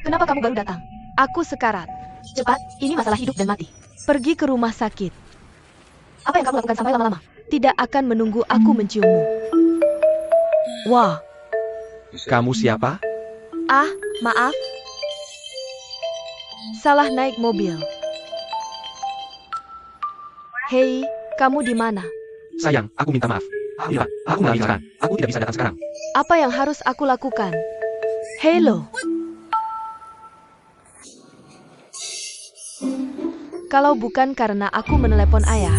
Kenapa kamu baru datang? Aku sekarat. Cepat, ini masalah hidup dan mati. Pergi ke rumah sakit. Apa yang kamu lakukan sampai lama-lama? Tidak akan menunggu aku menciummu. Wah. Kamu siapa? Ah, maaf. Salah naik mobil. Hei, kamu di mana? Sayang, aku minta maaf. Aku mengalami kecelakaan. Aku tidak bisa datang sekarang. Apa yang harus aku lakukan? Hello. Kalau bukan karena aku menelepon ayah.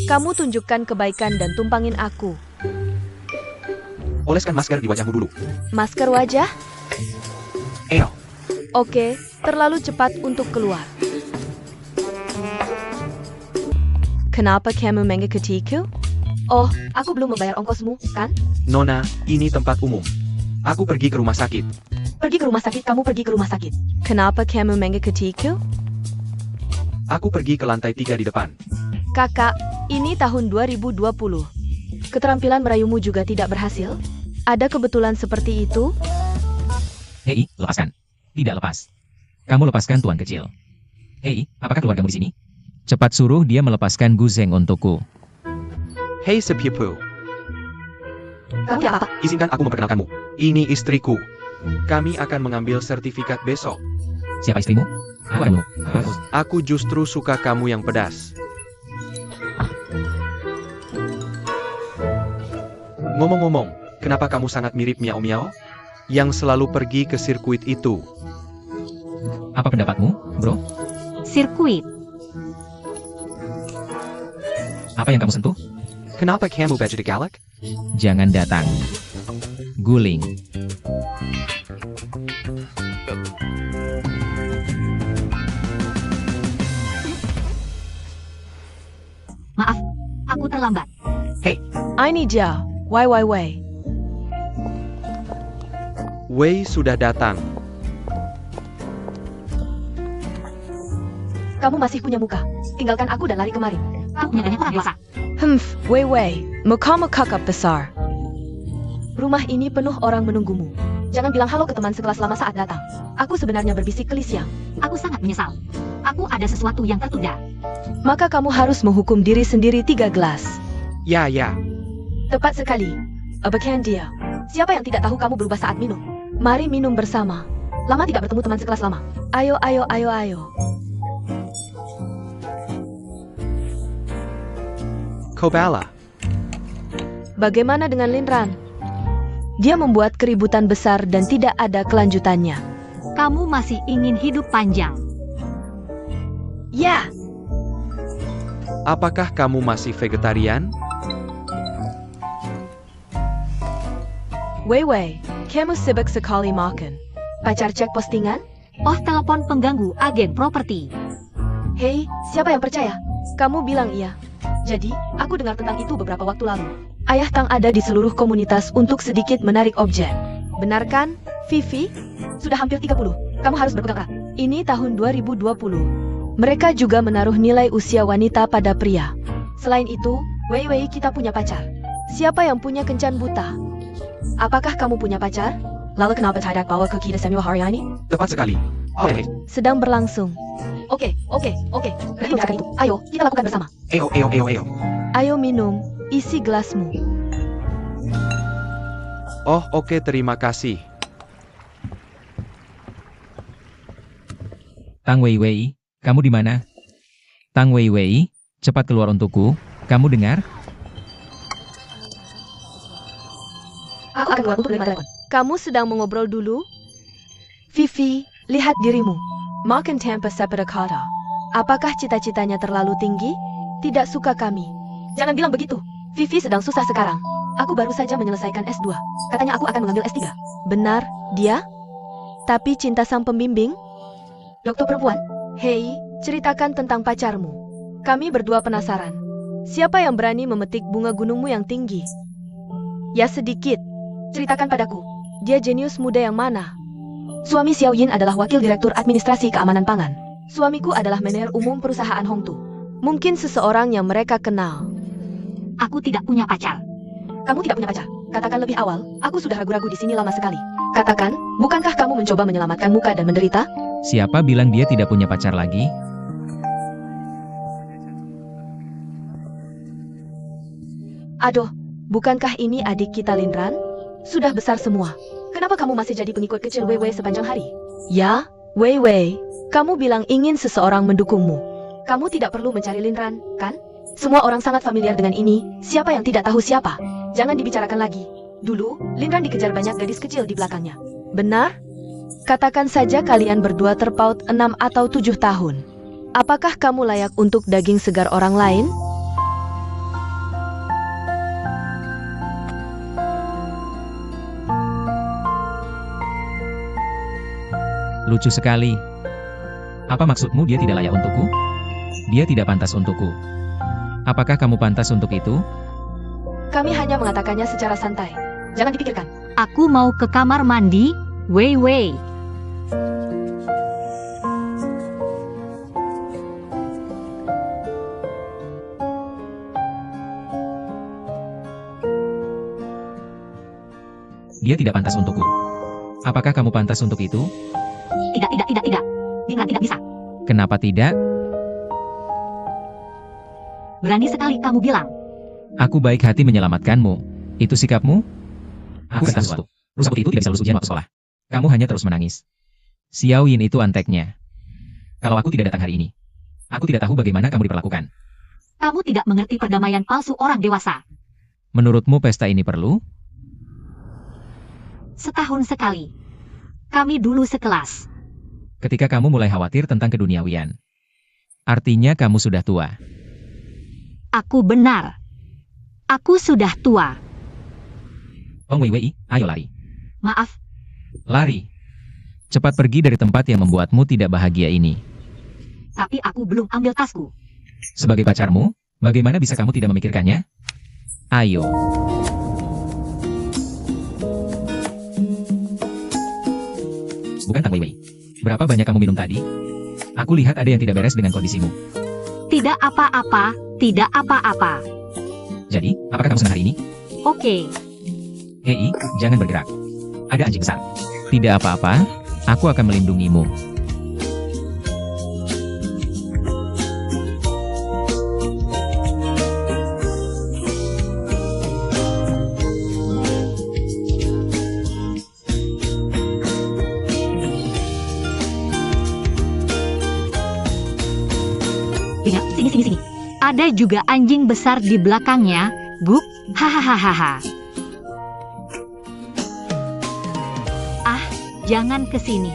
Kamu tunjukkan kebaikan dan tumpangin aku. Oleskan masker di wajahmu dulu. Masker wajah? Eo. Oke, terlalu cepat untuk keluar. Kenapa kamu mengikutiku? Oh, aku belum membayar ongkosmu, kan? Nona, ini tempat umum. Aku pergi ke rumah sakit. Pergi ke rumah sakit, kamu pergi ke rumah sakit. Kenapa kamu mengikutiku? Aku pergi ke lantai 3 di depan. Kakak, ini tahun 2020. Keterampilan merayumu juga tidak berhasil? Ada kebetulan seperti itu? Hei, lepaskan. Tidak lepas. Kamu lepaskan tuan kecil. Hei, apakah keluargamu di sini? Cepat suruh dia melepaskan Guzeng untukku. Hei sepupu, Kamu apa? izinkan aku memperkenalkanmu. Ini istriku. Kami akan mengambil sertifikat besok. Siapa istrimu? Kamu. Aku justru suka kamu yang pedas. Ngomong-ngomong, kenapa kamu sangat mirip Miao Miao? Yang selalu pergi ke sirkuit itu. Apa pendapatmu, bro? Sirkuit. Apa yang kamu sentuh? Kenapa kamu baju galak? Jangan datang. Guling. Maaf, aku terlambat. Ini dia. Why. Wei sudah datang. Kamu masih punya muka. Tinggalkan aku dan lari kemarin. Kamu punya banyak orang dewasa. Wei. Mukamu kakak besar. Rumah ini penuh orang menunggumu. Jangan bilang halo ke teman sekelas lama saat datang. Aku sebenarnya berbisik ke Lixiang. Aku sangat menyesal. Aku ada sesuatu yang tertunda. Maka kamu harus menghukum diri sendiri 3 gelas. Ya. Tepat sekali. Abakan dia. Siapa yang tidak tahu kamu berubah saat minum? Mari minum bersama. Lama tidak bertemu teman sekelas lama. Ayo. Kobala. Bagaimana dengan Linran? Dia membuat keributan besar dan tidak ada kelanjutannya. Kamu masih ingin hidup panjang. Ya, Apakah kamu masih vegetarian? Wei, kamu sibuk sekali makan. Pacar cek postingan? Oh, telepon pengganggu agen properti. Hei, siapa yang percaya? Kamu bilang iya. Jadi, aku dengar tentang itu beberapa waktu lalu. Ayah Tang ada di seluruh komunitas untuk sedikit menarik objek. Benar kan, Vivi? Sudah hampir 30. Kamu harus berpegang erat. Ini tahun 2020. Mereka juga menaruh nilai usia wanita pada pria. Selain itu, Wei, kita punya pacar. Siapa yang punya kencan buta? Apakah kamu punya pacar? Lalu kenapa tidak bawa ke kita Samuel Haryani? Tepat sekali. Oke. Sedang berlangsung. Oke. Perhatikan itu. Ayo, kita lakukan bersama. Eo. Ayo minum, isi gelasmu. Oh, oke, terima kasih. Tang Wei, kamu di mana? Tang Wei, cepat keluar untukku. Kamu dengar? Aku akan keluar untuk menerima telepon. Kamu sedang mengobrol dulu? Vivi, lihat dirimu. Makin tanpa sepeda. Apakah cita-citanya terlalu tinggi? Tidak suka kami. Jangan bilang begitu. Vivi sedang susah sekarang. Aku baru saja menyelesaikan S2. Katanya aku akan mengambil S3. Benar, dia? Tapi cinta sang pembimbing? Dokter perempuan? Hei, ceritakan tentang pacarmu. Kami berdua penasaran. Siapa yang berani memetik bunga gunungmu yang tinggi? Ya sedikit. Ceritakan padaku. Dia jenius muda yang mana? Suami Xiao Yin adalah wakil direktur administrasi keamanan pangan. Suamiku adalah manajer umum perusahaan Hongtu. Mungkin seseorang yang mereka kenal. Aku tidak punya pacar. Kamu tidak punya pacar. Katakan lebih awal, aku sudah ragu-ragu di sini lama sekali. Katakan, bukankah kamu mencoba menyelamatkan muka dan menderita? Siapa bilang dia tidak punya pacar lagi? Aduh, bukankah ini adik kita Linran? Sudah besar semua. Kenapa kamu masih jadi pengikut kecil Weiwei sepanjang hari? Ya, Wei Wei, kamu bilang ingin seseorang mendukungmu. Kamu tidak perlu mencari Linran, kan? Semua orang sangat familiar dengan ini, siapa yang tidak tahu siapa? Jangan dibicarakan lagi. Dulu, Linran dikejar banyak gadis kecil di belakangnya. Benar? Katakan saja kalian berdua terpaut 6 atau 7 tahun. Apakah kamu layak untuk daging segar orang lain? Lucu sekali. Apa maksudmu dia tidak layak untukku? Dia tidak pantas untukku. Apakah kamu pantas untuk itu? Kami hanya mengatakannya secara santai. Jangan dipikirkan. Aku mau ke kamar mandi, Wei Wei. Dia tidak pantas untukku. Apakah kamu pantas untuk itu? Tidak. Linran tidak bisa. Kenapa tidak? Berani sekali kamu bilang. Aku baik hati menyelamatkanmu. Itu sikapmu? Aku tahu sesuatu. Rusa putih itu tidak bisa lulus ujian waktu sekolah. Kamu hanya terus menangis. Xiao Yin itu anteknya. Kalau aku tidak datang hari ini, aku tidak tahu bagaimana kamu diperlakukan. Kamu tidak mengerti perdamaian palsu orang dewasa. Menurutmu pesta ini perlu? Setahun sekali. Kami dulu sekelas. Ketika kamu mulai khawatir tentang keduniawian. Artinya kamu sudah tua. Aku benar. Aku sudah tua. Oh Wei Wei, ayo lari. Maaf, Lari. Cepat pergi dari tempat yang membuatmu tidak bahagia ini. tapi aku belum ambil tasku. Sebagai pacarmu, bagaimana bisa kamu tidak memikirkannya? Ayo. Bukan Tang Wei Wei. Berapa banyak kamu minum tadi? Aku lihat ada yang tidak beres dengan kondisimu. Tidak apa-apa, tidak apa-apa. Jadi, apakah kamu senang hari ini? Oke, Hei, jangan bergerak. Ada anjing besar. Tidak apa-apa, aku akan melindungimu. Lihat, sini. Ada juga anjing besar di belakangnya, Guk. Hahaha. Ah, jangan ke sini.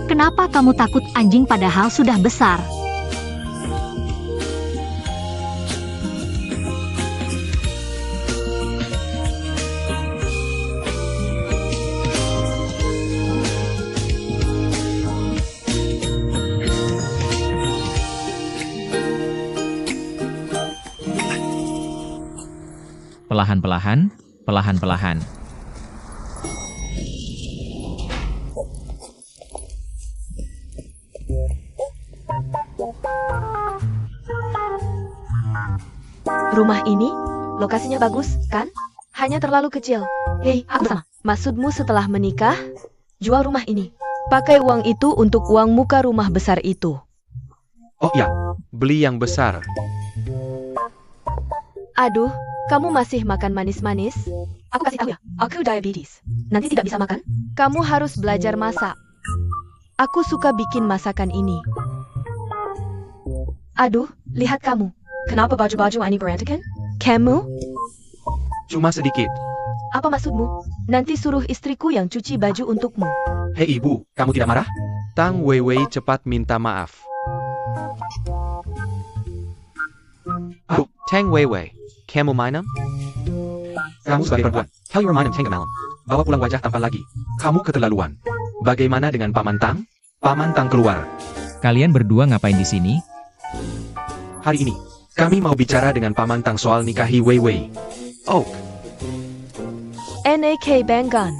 Kenapa kamu takut anjing padahal sudah besar? Perlahan-perlahan, perlahan-perlahan. Rumah ini, lokasinya bagus, kan? Hanya terlalu kecil. Hei, aku sama. Maksudmu setelah menikah, Jual rumah ini. pakai uang itu untuk uang muka rumah besar itu. Oh ya, beli yang besar. Aduh, kamu masih makan manis-manis? Aku kasih tahu ya, aku diabetes. Nanti tidak bisa makan. Kamu harus belajar masak. Aku suka bikin masakan ini. Aduh, lihat kamu. Kenapa baju-baju ini berantakan? Kamu? Cuma sedikit. Apa maksudmu? Nanti suruh istriku yang cuci baju untukmu. Hei ibu, kamu tidak marah? Tang Wei Wei cepat minta maaf. Oh, Tang Wei Wei, kamu minum? Kamu sebagai perempuan, tell your minum tengah malam. Bawa pulang wajah tampan lagi. Kamu keterlaluan. Bagaimana dengan Paman Tang? Paman Tang keluar. Kalian berdua ngapain di sini? Hari ini, kami mau bicara dengan Paman Tang soal nikahi Wei Wei. Oh, NAK Banggan.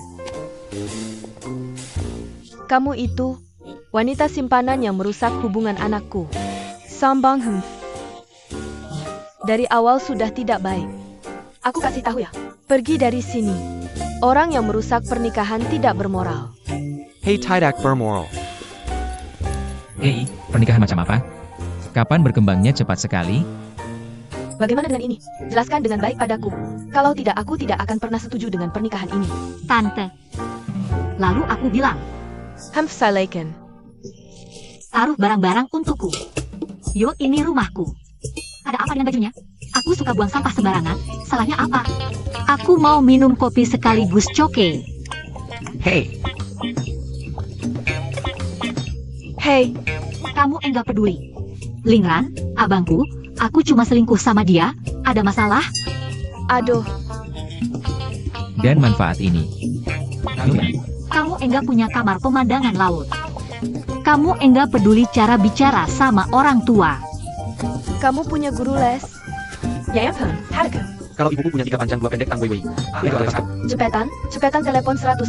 Kamu itu wanita simpanan yang merusak hubungan anakku. Sambang Dari awal sudah tidak baik. Aku kasih tahu ya. Pergi dari sini. Orang yang merusak pernikahan tidak bermoral. Hey tidak bermoral. Hei, pernikahan macam apa? Kapan berkembangnya cepat sekali? Bagaimana dengan ini? Jelaskan dengan baik padaku. Kalau tidak, aku tidak akan pernah setuju dengan pernikahan ini. Tante. Lalu aku bilang, Hamfsalaiken. taruh barang-barang untukku. Yo, ini rumahku. Ada apa dengan bajunya? Aku suka buang sampah sembarangan. Salahnya apa? Aku mau minum kopi sekaligus coke. Hey, Hei, Kamu enggak peduli. Lingran, abangku, aku cuma selingkuh sama dia. Ada masalah? aduh, Dan manfaat ini. Kamu enggak punya kamar pemandangan laut. Kamu enggak peduli cara bicara sama orang tua. kamu punya guru les? Ya ampun, harga. kalau ibuku punya 3 panjang 2 pendek Tang Wei Wei. Itu adalah aku. Cepetan telepon 110.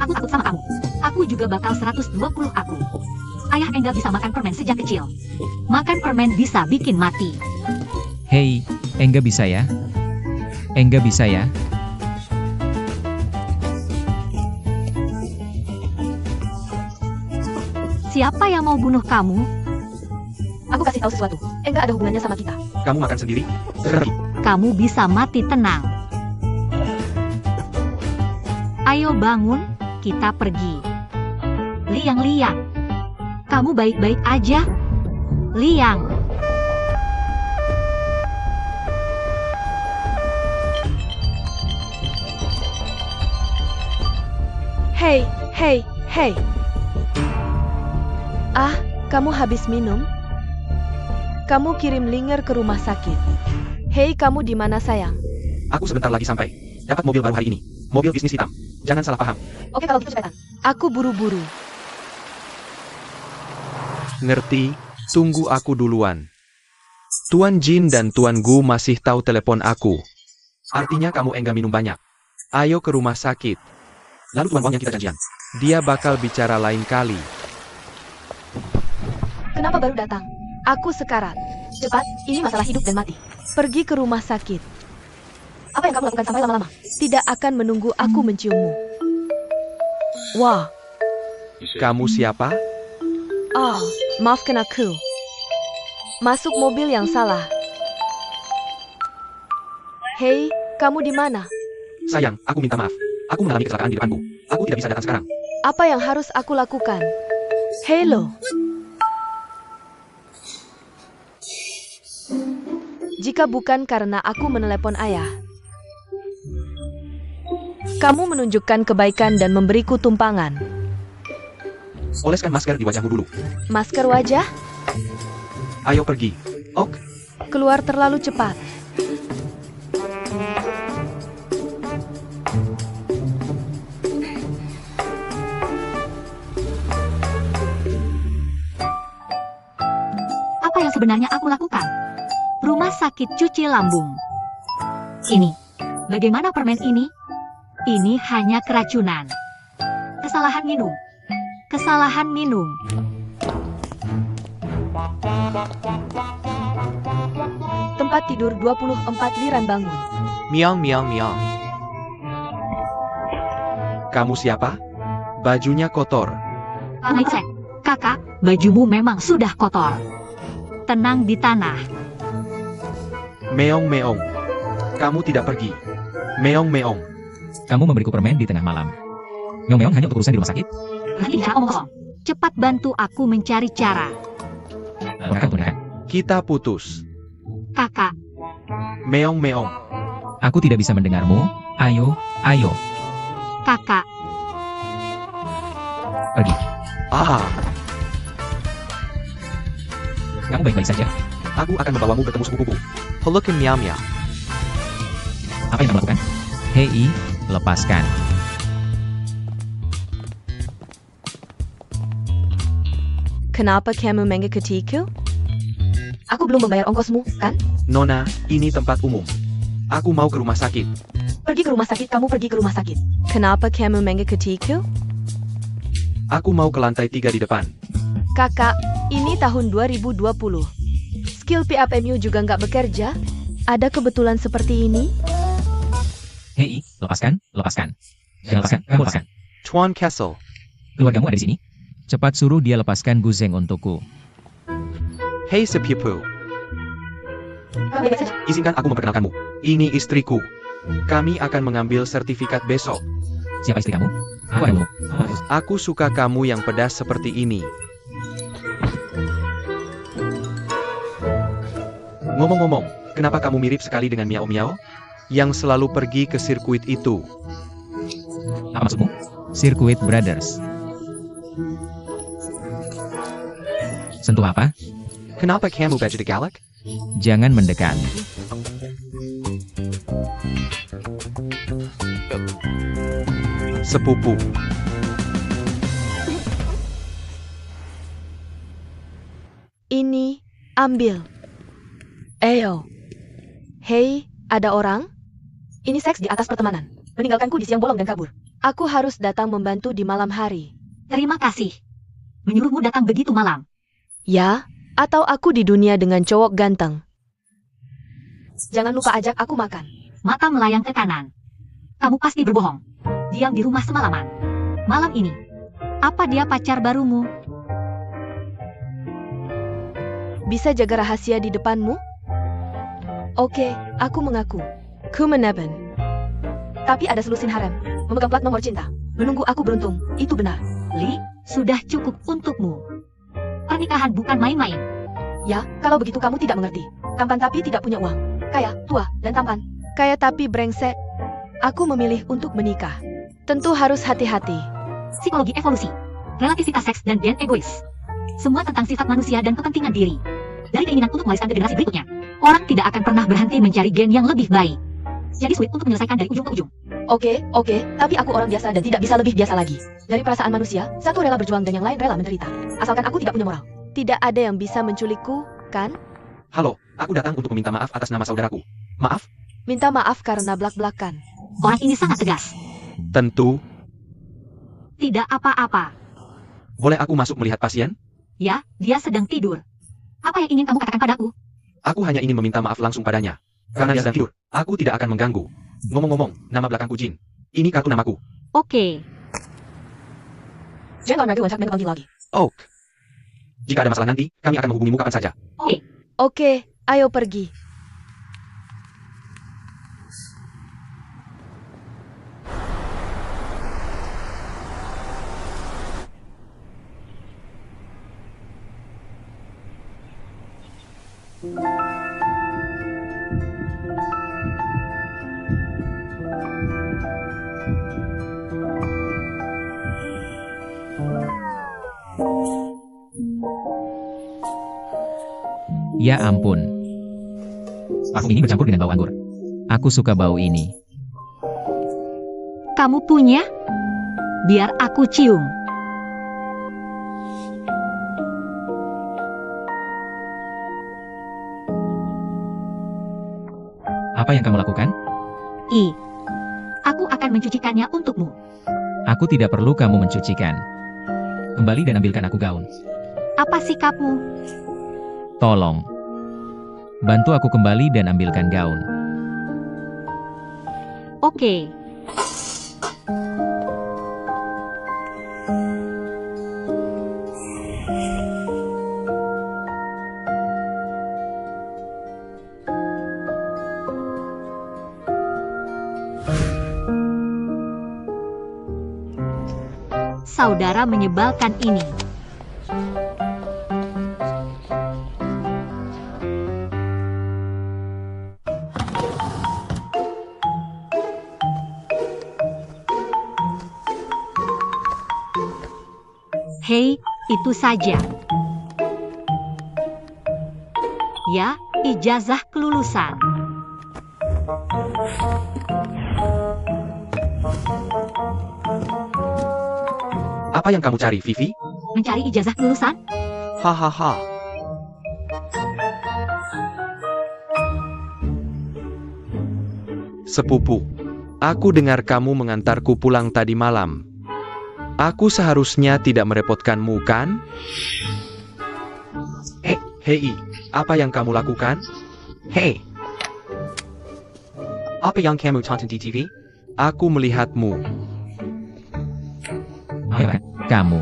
Aku takut sama kamu. Aku juga bakal 120 aku. Ayah enggak bisa makan permen sejak kecil. Makan permen bisa bikin mati. Hei, enggak bisa ya? Enggak bisa ya? Siapa yang mau bunuh kamu? Aku kasih tahu sesuatu. Enggak ada hubungannya sama kita. Kamu makan sendiri? Pergi. Kamu bisa mati tenang. Ayo bangun, kita pergi. Liang-liang. Kamu baik-baik aja? Liang. Hei, hei, hei. Ah, kamu habis minum? Kamu kirim Linger ke rumah sakit. Hei, kamu di mana sayang? Aku sebentar lagi sampai. Dapat mobil baru hari ini. Mobil bisnis hitam. Jangan salah paham. Oke, kalau gitu cepetan. Aku buru-buru. Ngerti? Tunggu aku duluan. Tuan Jin dan Tuan Gu masih tahu telepon aku. Artinya kamu enggak minum banyak. Ayo ke rumah sakit. Lalu Tuan Wang yang kita janjian. Dia bakal bicara lain kali. Kenapa baru datang? Aku sekarat. Cepat, ini masalah hidup dan mati. Pergi ke rumah sakit. Apa yang kamu lakukan sampai lama-lama? Tidak akan menunggu aku menciummu. Wah, Kamu siapa? maafkan aku. Masuk mobil yang salah. Hei, kamu di mana? Sayang, aku minta maaf. Aku mengalami kecelakaan di depanku. Aku tidak bisa datang sekarang. Apa yang harus aku lakukan? Hello. Jika bukan karena aku menelepon ayah. Kamu menunjukkan kebaikan dan memberiku tumpangan. Oleskan masker di wajahmu dulu. Masker wajah? Ayo pergi. Ok. Keluar terlalu cepat. Apa yang sebenarnya aku lakukan? Rumah sakit cuci lambung. Ini. Bagaimana permen ini? Ini hanya keracunan. Kesalahan minum. Kesalahan minum. Tempat tidur 24 liran bangun. Miang, miang, miang. Kamu siapa? Bajunya kotor. Cek. Kakak, bajumu memang sudah kotor. Tenang di tanah. Meong, meong. Kamu tidak pergi. Meong, meong. Kamu memberiku permen di tengah malam. Meong-meong hanya untuk urusan di rumah sakit? Nanti bicara omong kosong. Cepat bantu aku mencari cara. Tunjukkan. Kita putus. Kakak, Meong, meong. Aku tidak bisa mendengarmu. Ayo, ayo, kakak. pergi. Ah, Kamu baik-baik saja. aku akan membawamu bertemu sepupuku. Pelukan miao miao. Apa yang kamu lakukan? Hei, lepaskan. Kenapa kamu mengikutiku? Aku belum membayar ongkosmu, kan? Nona, ini tempat umum. Aku mau ke rumah sakit. Pergi ke rumah sakit, kamu pergi ke rumah sakit. Kenapa kamu mengikutiku? Aku mau ke lantai 3 di depan. Kakak, ini tahun 2020. Skill PAPMU juga nggak bekerja? Ada kebetulan seperti ini? Hei, lepaskan, lepaskan. Jangan lepaskan, kamu lepaskan. Tuan Kessel, Keluargamu ada di sini. Cepat suruh dia lepaskan Guzeng untukku. hei sepupu, Kami baik saja. izinkan aku memperkenalkanmu. Ini istriku. Kami akan mengambil sertifikat besok. Siapa istri kamu? Aku adamu. Aku suka kamu yang pedas seperti ini. Ngomong-ngomong, kenapa kamu mirip sekali dengan Miao Miao? Yang selalu pergi ke sirkuit itu. Apa maksudmu? Circuit Brothers. Sentuh apa? Kenapa kamu baju galak? Jangan mendekat. Sepupu. Ini, ambil. Ayo. Hei, ada orang? Ini seks di atas pertemanan. Meninggalkanku di siang bolong dan kabur. Aku harus datang membantu di malam hari. Terima kasih. Menyuruhmu datang begitu malam. Ya, atau aku di dunia dengan cowok ganteng. Jangan lupa ajak aku makan. Mata melayang ke kanan. Kamu pasti berbohong. Diam di rumah semalaman. Malam ini. Apa dia pacar barumu? Bisa jaga rahasia di depanmu? Oke, aku mengaku. Ku meneben. Tapi ada selusin harem. Memegang plat nomor cinta. Menunggu aku beruntung. Itu benar. Li, sudah cukup untukmu. Pernikahan bukan main-main. Ya, kalau begitu kamu tidak mengerti. Tampan tapi tidak punya uang. Kaya, tua, dan tampan. Kaya tapi brengsek. Aku memilih untuk menikah. Tentu harus hati-hati. Psikologi evolusi. Relativitas seks dan gen egois. Semua tentang sifat manusia dan kepentingan diri. Dari keinginan untuk mewariskan ke generasi berikutnya. Orang tidak akan pernah berhenti mencari gen yang lebih baik. Jadi sulit untuk menyelesaikan dari ujung ke ujung. Oke, tapi aku orang biasa dan tidak bisa lebih biasa lagi. Dari perasaan manusia, satu rela berjuang dan yang lain rela menderita. Asalkan aku tidak punya moral. Tidak ada yang bisa menculikku, kan? Halo, aku datang untuk meminta maaf atas nama saudaraku. Maaf? Minta maaf karena belak-belakan. Orang ini sangat tegas. Tentu. Tidak apa-apa. Boleh aku masuk melihat pasien? Ya, dia sedang tidur. Apa yang ingin kamu katakan padaku? Aku hanya ingin meminta maaf langsung padanya. Karena dia sedang tidur, aku tidak akan mengganggu. Ngomong-ngomong, nama belakangku Jin. Ini kartu namaku. Oke. Jangan ragu untuk mengganggu lagi. Oak. Jika ada masalah nanti, kami akan menghubungimu kapan saja. Oke, ayo pergi. Ya ampun. Parfum ini bercampur dengan bau anggur. Aku suka bau ini. Kamu punya? Biar aku cium. Apa yang kamu lakukan? Aku akan mencucikannya untukmu. Aku tidak perlu kamu mencucikan. Kembali dan ambilkan aku gaun. Apa sikapmu? Tolong. Bantu aku kembali dan ambilkan gaun. Oke. Saudara menyebalkan ini. Hei, itu saja. Ya, ijazah kelulusan. Apa yang kamu cari, Vivi? Mencari ijazah kelulusan? Hahaha. Sepupu, aku dengar kamu mengantarku pulang tadi malam. Aku seharusnya tidak merepotkanmu, kan? Hei, apa yang kamu lakukan? Hei, Apa yang kamu tonton di TV? Aku melihatmu. Ayo, kamu.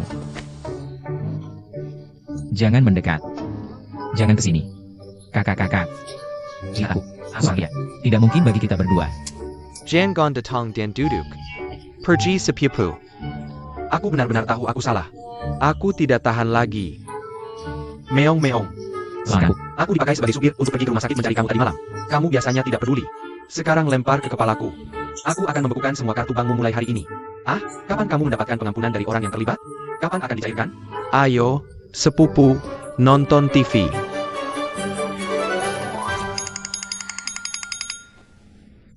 Jangan mendekat. Jangan ke sini. Kakak-kakak. Jika aku lihat, tidak mungkin bagi kita berdua. Jangan datang dan duduk. Pergi sepupu. Aku benar-benar tahu aku salah. Aku tidak tahan lagi. Meong-meong. Sekarang, Aku dipakai sebagai supir untuk pergi ke rumah sakit mencari kamu tadi malam. Kamu biasanya tidak peduli. Sekarang lempar ke kepalaku. Aku akan membekukan semua kartu bankmu mulai hari ini. Ah, kapan kamu mendapatkan pengampunan dari orang yang terlibat? Kapan akan dicairkan? Ayo, sepupu, nonton TV.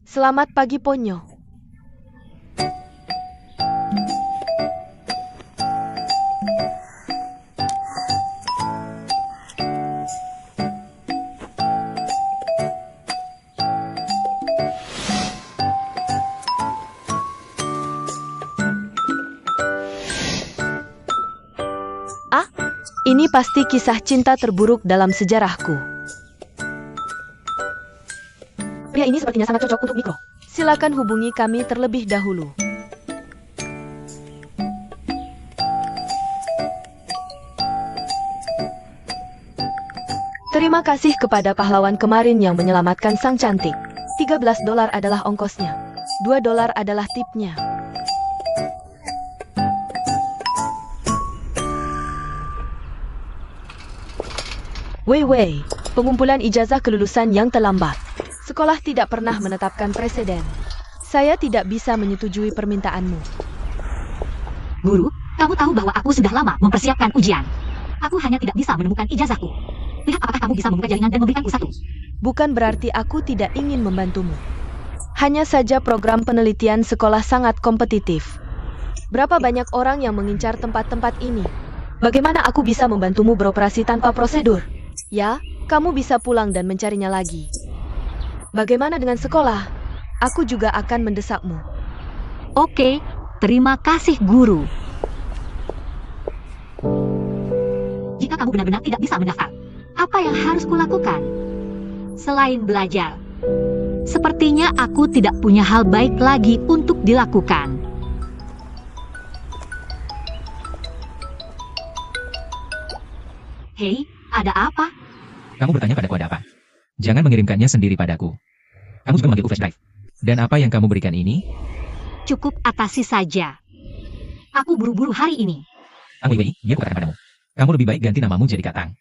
Selamat pagi, Ponyo. Ini pasti kisah cinta terburuk dalam sejarahku. Pria ini sepertinya sangat cocok untuk Mikro. Silakan hubungi kami terlebih dahulu. Terima kasih kepada pahlawan kemarin yang menyelamatkan sang cantik. $13 adalah ongkosnya. $2 adalah tipnya. Wei, pengumpulan ijazah kelulusan yang terlambat. Sekolah tidak pernah menetapkan preseden. Saya tidak bisa menyetujui permintaanmu. Guru, kamu tahu bahwa aku sudah lama mempersiapkan ujian. Aku hanya tidak bisa menemukan ijazahku. Lihat apakah kamu bisa membuka jaringan dan memberikanku satu. Bukan berarti aku tidak ingin membantumu. Hanya saja program penelitian sekolah sangat kompetitif. Berapa banyak orang yang mengincar tempat-tempat ini? Bagaimana aku bisa membantumu beroperasi tanpa prosedur? Ya, kamu bisa pulang dan mencarinya lagi. Bagaimana dengan sekolah? Aku juga akan mendesakmu. Oke, terima kasih guru. Jika kamu benar-benar tidak bisa mendaftar, apa yang harus kulakukan? Selain belajar, sepertinya aku tidak punya hal baik lagi untuk dilakukan. Hei, ada apa? Kamu bertanya padaku ada apa? Jangan mengirimkannya sendiri padaku. Kamu juga memanggilku flash drive. Dan apa yang kamu berikan ini? Cukup atasi saja. Aku buru-buru hari ini. Wei, dia katakan padamu. Kamu lebih baik ganti namamu jadi Katang.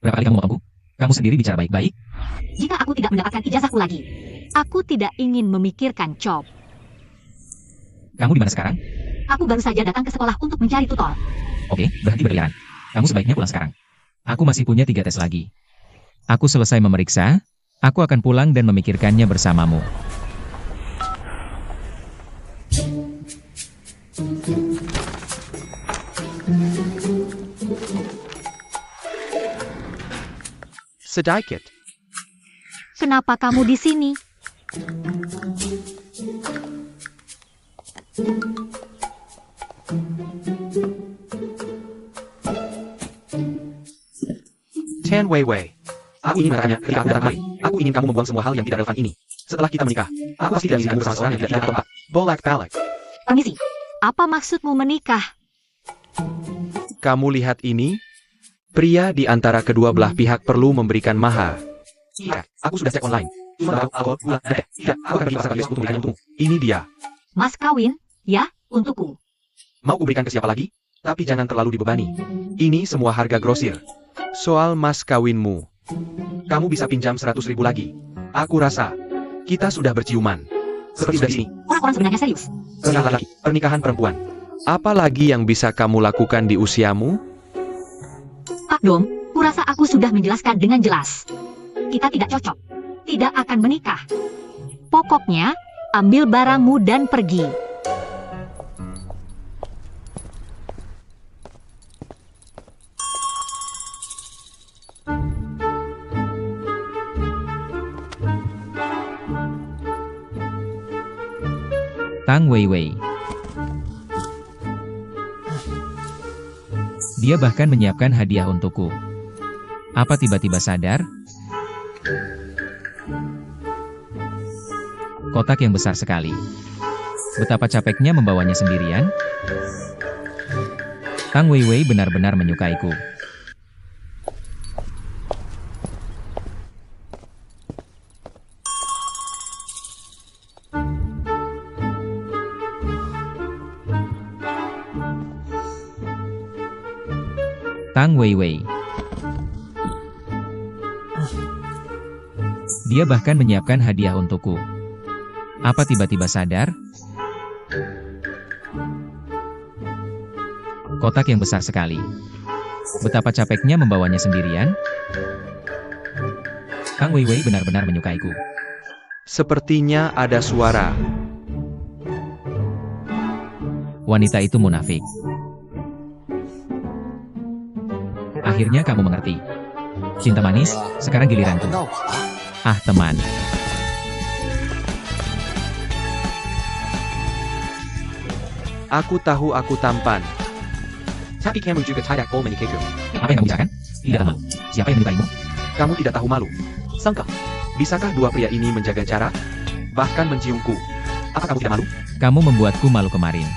Berapa kali kamu motongku? Kamu sendiri bicara baik-baik. Jika aku tidak mendapatkan ijazahku lagi, aku tidak ingin memikirkan job. Kamu di mana sekarang? Aku baru saja datang ke sekolah untuk mencari tutor. Oke, berhenti berkeliaran. Kamu sebaiknya pulang sekarang. Aku masih punya 3 tes lagi. Aku selesai memeriksa, aku akan pulang dan memikirkannya bersamamu. Sedikit. Kenapa kamu di sini? Tan Wei. Aku ingin bertanya ketika aku datang kemari. Aku ingin kamu membuang semua hal yang tidak relevan ini. Setelah kita menikah, aku pasti tidak ingin kamu bersama seorang yang tidak tempat. Bolak-balik. Permisi, apa maksudmu menikah? Kamu lihat ini? Pria di antara kedua belah pihak perlu memberikan mahar. Iya, aku sudah cek online. Tidak, aku akan pergi ke pasar Kalios untuk memberikannya untukmu. Ini dia. Mas kawin? Ya, untukku. Mau kuberikan ke siapa lagi? Tapi jangan terlalu dibebani. Ini semua harga grosir. Soal mas kawinmu, kamu bisa pinjam 100.000 lagi. Aku rasa kita sudah berciuman. Seperti di sini. Orang-orang sebenarnya serius. Pernikahan laki, pernikahan perempuan. Apa lagi yang bisa kamu lakukan di usiamu? Pak Dom, kurasa aku sudah menjelaskan dengan jelas. Kita tidak cocok. Tidak akan menikah. Pokoknya, ambil barangmu dan pergi. Tang Wei. Dia bahkan menyiapkan hadiah untukku. Apa tiba-tiba sadar? Kotak yang besar sekali. Betapa capeknya membawanya sendirian. Tang Weiwei benar-benar menyukaiku. Tang Weiwei. Dia bahkan menyiapkan hadiah untukku. Apa tiba-tiba sadar? Kotak yang besar sekali. Betapa capeknya membawanya sendirian. Tang Weiwei benar-benar menyukaiku. Sepertinya ada suara. Wanita itu munafik. Akhirnya kamu mengerti. Cinta manis, sekarang giliranku. Ah, teman. Aku tahu aku tampan. Tapi kamu juga tidak mau menyukaiku. Apa yang kamu bicarakan? Tidak tahu. Siapa yang menyukaimu? Kamu tidak tahu malu. Sangka. Bisakah dua pria ini menjaga jarak? Bahkan menciumku. Apa kamu tidak malu? Kamu membuatku malu kemarin.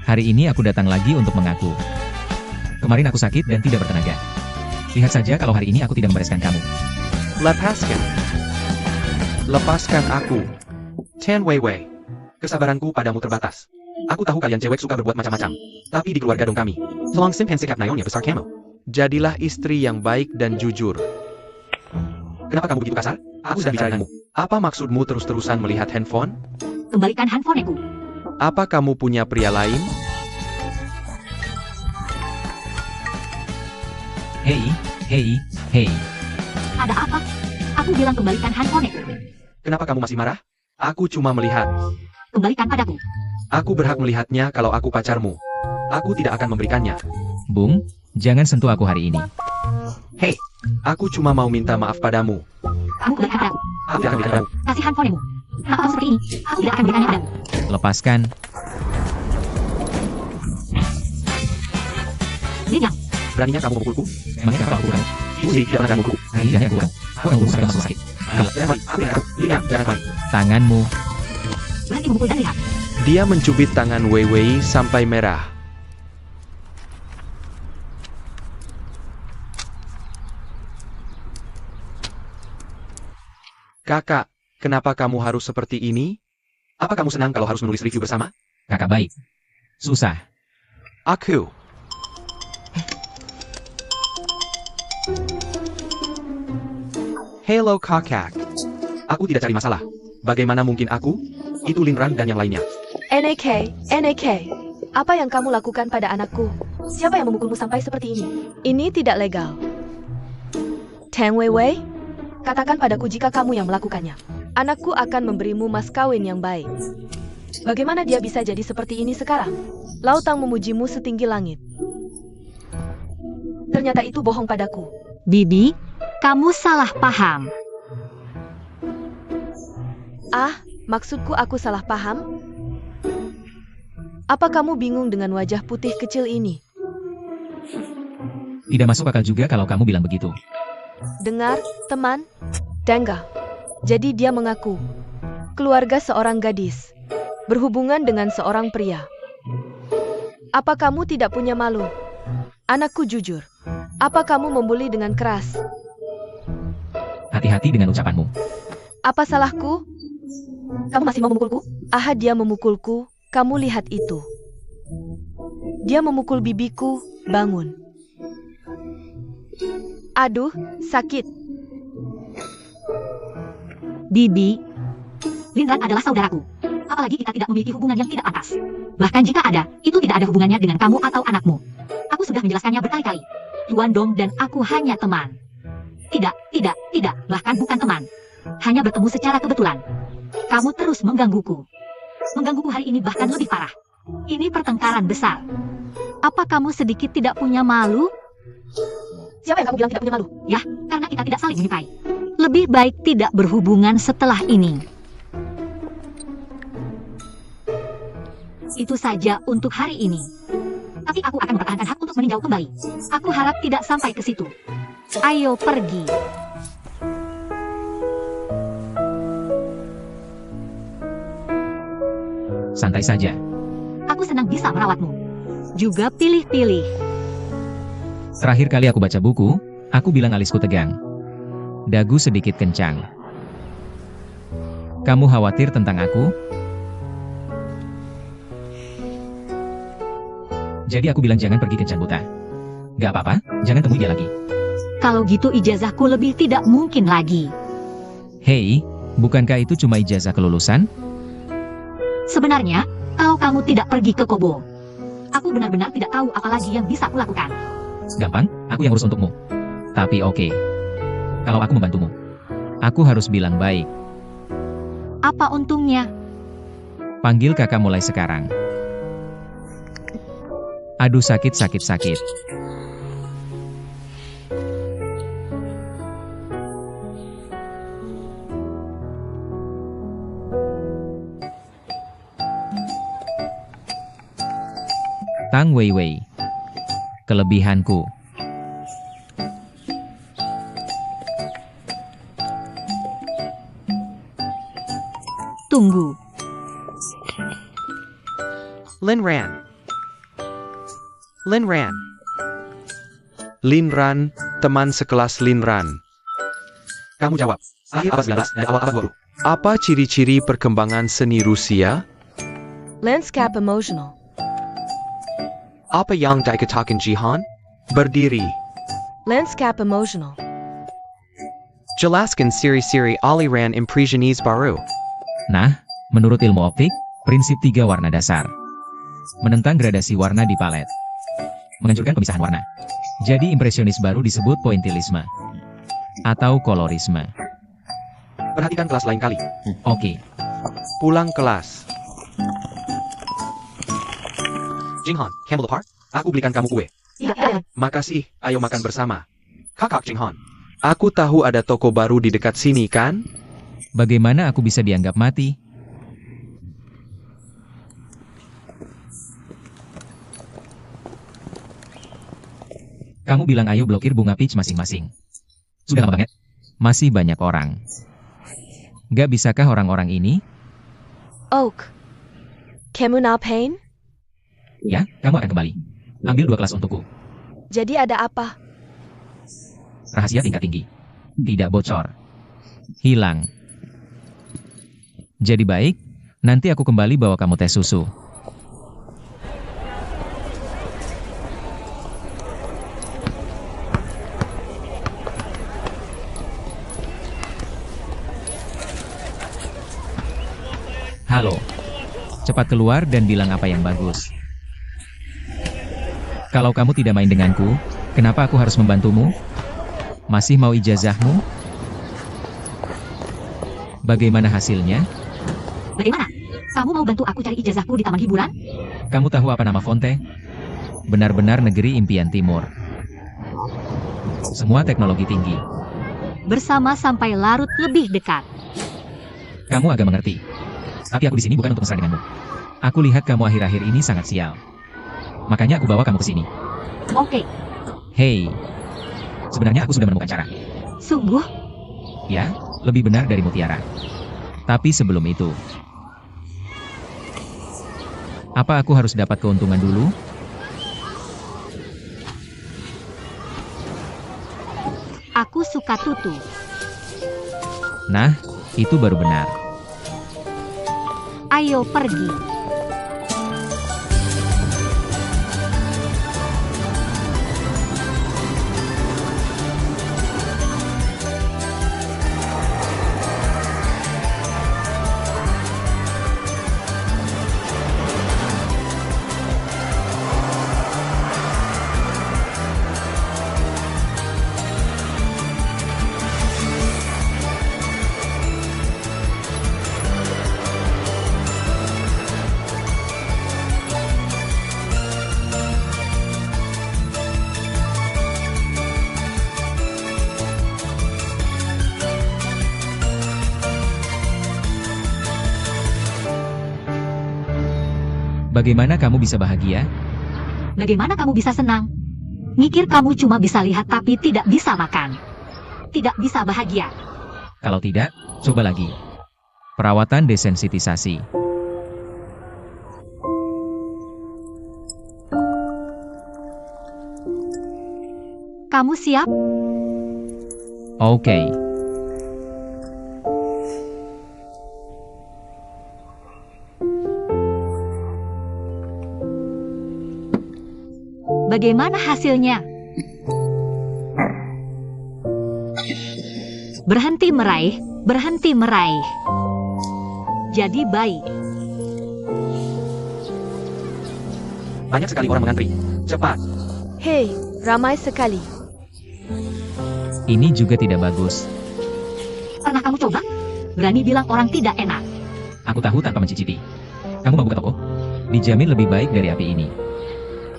Hari ini aku datang lagi untuk mengaku. Kemarin aku sakit dan tidak bertenaga. Lihat saja kalau hari ini aku tidak membereskan kamu. Lepaskan. Lepaskan aku. Tang Weiwei. Kesabaranku padamu terbatas. Aku tahu kalian cewek suka berbuat macam-macam. Tapi di keluarga dong kami. Tolong simpan sikap naonnya besar kamu. Jadilah istri yang baik dan jujur. Kenapa kamu begitu kasar? Aku sedang bicara denganmu. Apa maksudmu terus-terusan melihat handphone? Kembalikan handphoneku. Apa kamu punya pria lain? Hei, hei, hei. Ada apa? Aku bilang kembalikan handphoneku. Kenapa kamu masih marah? Aku cuma melihat. Kembalikan padaku. Aku berhak melihatnya kalau aku pacarmu. Aku tidak akan memberikannya. Bung, jangan sentuh aku hari ini. Hei, aku cuma mau minta maaf padamu. Kamu kembalikan padaku. Aku tidak akan berikan padamu. Kasih handphonemu. Kenapa kamu seperti ini? Aku tidak akan berikannya padamu. Lepaskan. Diam. Beraninya kamu memukulku? Emangnya kenapa aku kamu? Ibu sih tidak pernah memukulku. Hari ini hanya aku kamu. Aku akan urus sampai masuk sakit. Jangan main, aku tidak tahu. Lihat, jangan main. Tanganmu. Berhenti memukul dan lihat. Dia mencubit tangan Weiwei sampai merah. Kakak, kenapa kamu harus seperti ini? Apa kamu senang kalau harus menulis review bersama? Kakak baik. Susah. Aku. Hello kakak. Aku tidak cari masalah. Bagaimana mungkin aku? Itu Linran dan yang lainnya. NAK. Apa yang kamu lakukan pada anakku? Siapa yang memukulmu sampai seperti ini? Ini tidak legal. Tang Weiwei, katakan padaku jika kamu yang melakukannya. Anakku akan memberimu mas kawin yang baik. Bagaimana dia bisa jadi seperti ini sekarang? Lautang memujimu setinggi langit. Ternyata itu bohong padaku. Bibi, kamu salah paham. Ah, maksudku aku salah paham? Apa kamu bingung dengan wajah putih kecil ini? Tidak masuk akal juga kalau kamu bilang begitu. Dengar, teman? Dangga. Jadi dia mengaku. Keluarga seorang gadis. Berhubungan dengan seorang pria. Apa kamu tidak punya malu? Anakku jujur. Apa kamu membuli dengan keras? Hati-hati dengan ucapanmu. Apa salahku? Kamu masih mau memukulku? Ah, dia memukulku. Kamu lihat itu. Dia memukul bibiku. Bangun. Aduh, sakit. Bibi, Linran adalah saudaraku. Apalagi kita tidak memiliki hubungan yang tidak pantas. Bahkan jika ada, itu tidak ada hubungannya dengan kamu atau anakmu. Aku sudah menjelaskannya berkali-kali. Yuan Dong dan aku hanya teman. Tidak, bahkan bukan teman. Hanya bertemu secara kebetulan. Kamu terus menggangguku. Menggangguku hari ini bahkan lebih parah. Ini pertengkaran besar. Apa kamu sedikit tidak punya malu? Siapa yang kamu bilang tidak punya malu? Ya, karena kita tidak saling menyukai. Lebih baik tidak berhubungan setelah ini. Itu saja untuk hari ini. Tapi aku akan mempertahankan hak untuk meninjau kembali. Aku harap tidak sampai ke situ. Ayo pergi. Santai saja. Aku senang bisa merawatmu. Juga pilih-pilih. Terakhir kali aku baca buku, aku bilang alisku tegang. Dagu sedikit kencang. Kamu khawatir tentang aku? Jadi aku bilang jangan pergi kencan buta. Gak apa-apa, jangan temui dia lagi. Kalau gitu ijazahku lebih tidak mungkin lagi. Hei, bukankah itu cuma ijazah kelulusan? Sebenarnya, kalau kamu tidak pergi ke Kobo, aku benar-benar tidak tahu apa lagi yang bisa kulakukan. Gampang, aku yang urus untukmu. Tapi oke. Kalau aku membantumu, aku harus bilang baik. Apa untungnya? Panggil kakak mulai sekarang. Aduh sakit. Tang Weiwei. Kelebihanku. Tunggu. Linran. Linran, teman sekelas Linran. Kamu jawab. Akhir abad 19 dan awal abad 20. Apa ciri-ciri perkembangan seni Rusia? Landscape emotional. Apa yang dikatakan Jihan? Berdiri. Landscape emotional. Jelaskan ciri-ciri aliran impresionis baru. Nah, menurut ilmu optik, prinsip 3 warna dasar. Menentang gradasi warna di palet. Menghancurkan pemisahan warna. Jadi impresionis baru disebut pointillisme. Atau kolorisme. Perhatikan kelas lain kali. Oke. Pulang kelas. Jinghan, Campbell Park, aku belikan kamu kue. Iya. Makasih, ayo makan bersama. Kakak Jinghan. Aku tahu ada toko baru di dekat sini kan? Bagaimana aku bisa dianggap mati? Kamu bilang ayo blokir bunga peach masing-masing. Sudah lama banget. Masih banyak orang. Gak bisakah orang-orang ini? Oak. Kamu now pain? Ya, kamu akan kembali. Ambil 2 kelas untukku. Jadi ada apa? Rahasia tingkat tinggi. Tidak bocor. Hilang. Jadi baik, nanti aku kembali bawa kamu teh susu. Halo. Cepat keluar dan bilang apa yang bagus. Kalau kamu tidak main denganku, kenapa aku harus membantumu? Masih mau ijazahmu? Bagaimana hasilnya? Bagaimana? Kamu mau bantu aku cari ijazahku di taman hiburan? Kamu tahu apa nama Fonte? Benar-benar negeri impian timur. Semua teknologi tinggi. Bersama sampai larut lebih dekat. Kamu agak mengerti. Tapi aku di sini bukan untuk mesra denganmu. Aku lihat kamu akhir-akhir ini sangat sial. Makanya aku bawa kamu ke sini. Oke, Hei. Sebenarnya aku sudah menemukan cara. sungguh? Ya, lebih benar dari mutiara. Tapi sebelum itu, apa aku harus dapat keuntungan dulu? Aku suka tutu. Nah, itu baru benar. Ayo pergi. Bagaimana kamu bisa bahagia? Bagaimana kamu bisa senang? Mikir kamu cuma bisa lihat tapi tidak bisa makan. Tidak bisa bahagia. Kalau tidak, coba lagi. Perawatan desensitisasi. Kamu siap? Oke. Bagaimana hasilnya? Berhenti meraih, berhenti meraih. Jadi baik. Banyak sekali orang mengantri. Cepat. Hei, ramai sekali. Ini juga tidak bagus. Pernah kamu coba? Berani bilang orang tidak enak. Aku tahu tanpa mencicipi. Kamu mau buka toko? Dijamin lebih baik dari api ini.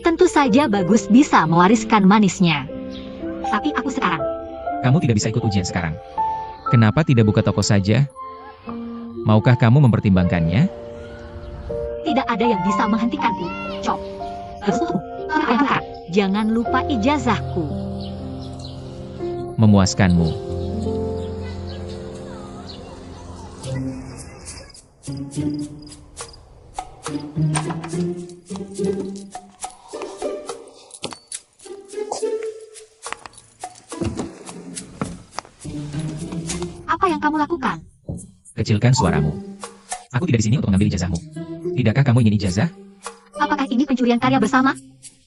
Tentu saja bagus bisa mewariskan manisnya. Tapi aku sekarang. Kamu tidak bisa ikut ujian sekarang. Kenapa tidak buka toko saja? Maukah kamu mempertimbangkannya? Tidak ada yang bisa menghentikanku. Cop. Jangan lupa ijazahku. Memuaskanmu. Apa yang kamu lakukan? Kecilkan suaramu. Aku tidak di sini untuk mengambil ijazahmu. Tidakkah kamu ingin ijazah? Apakah ini pencurian karya bersama?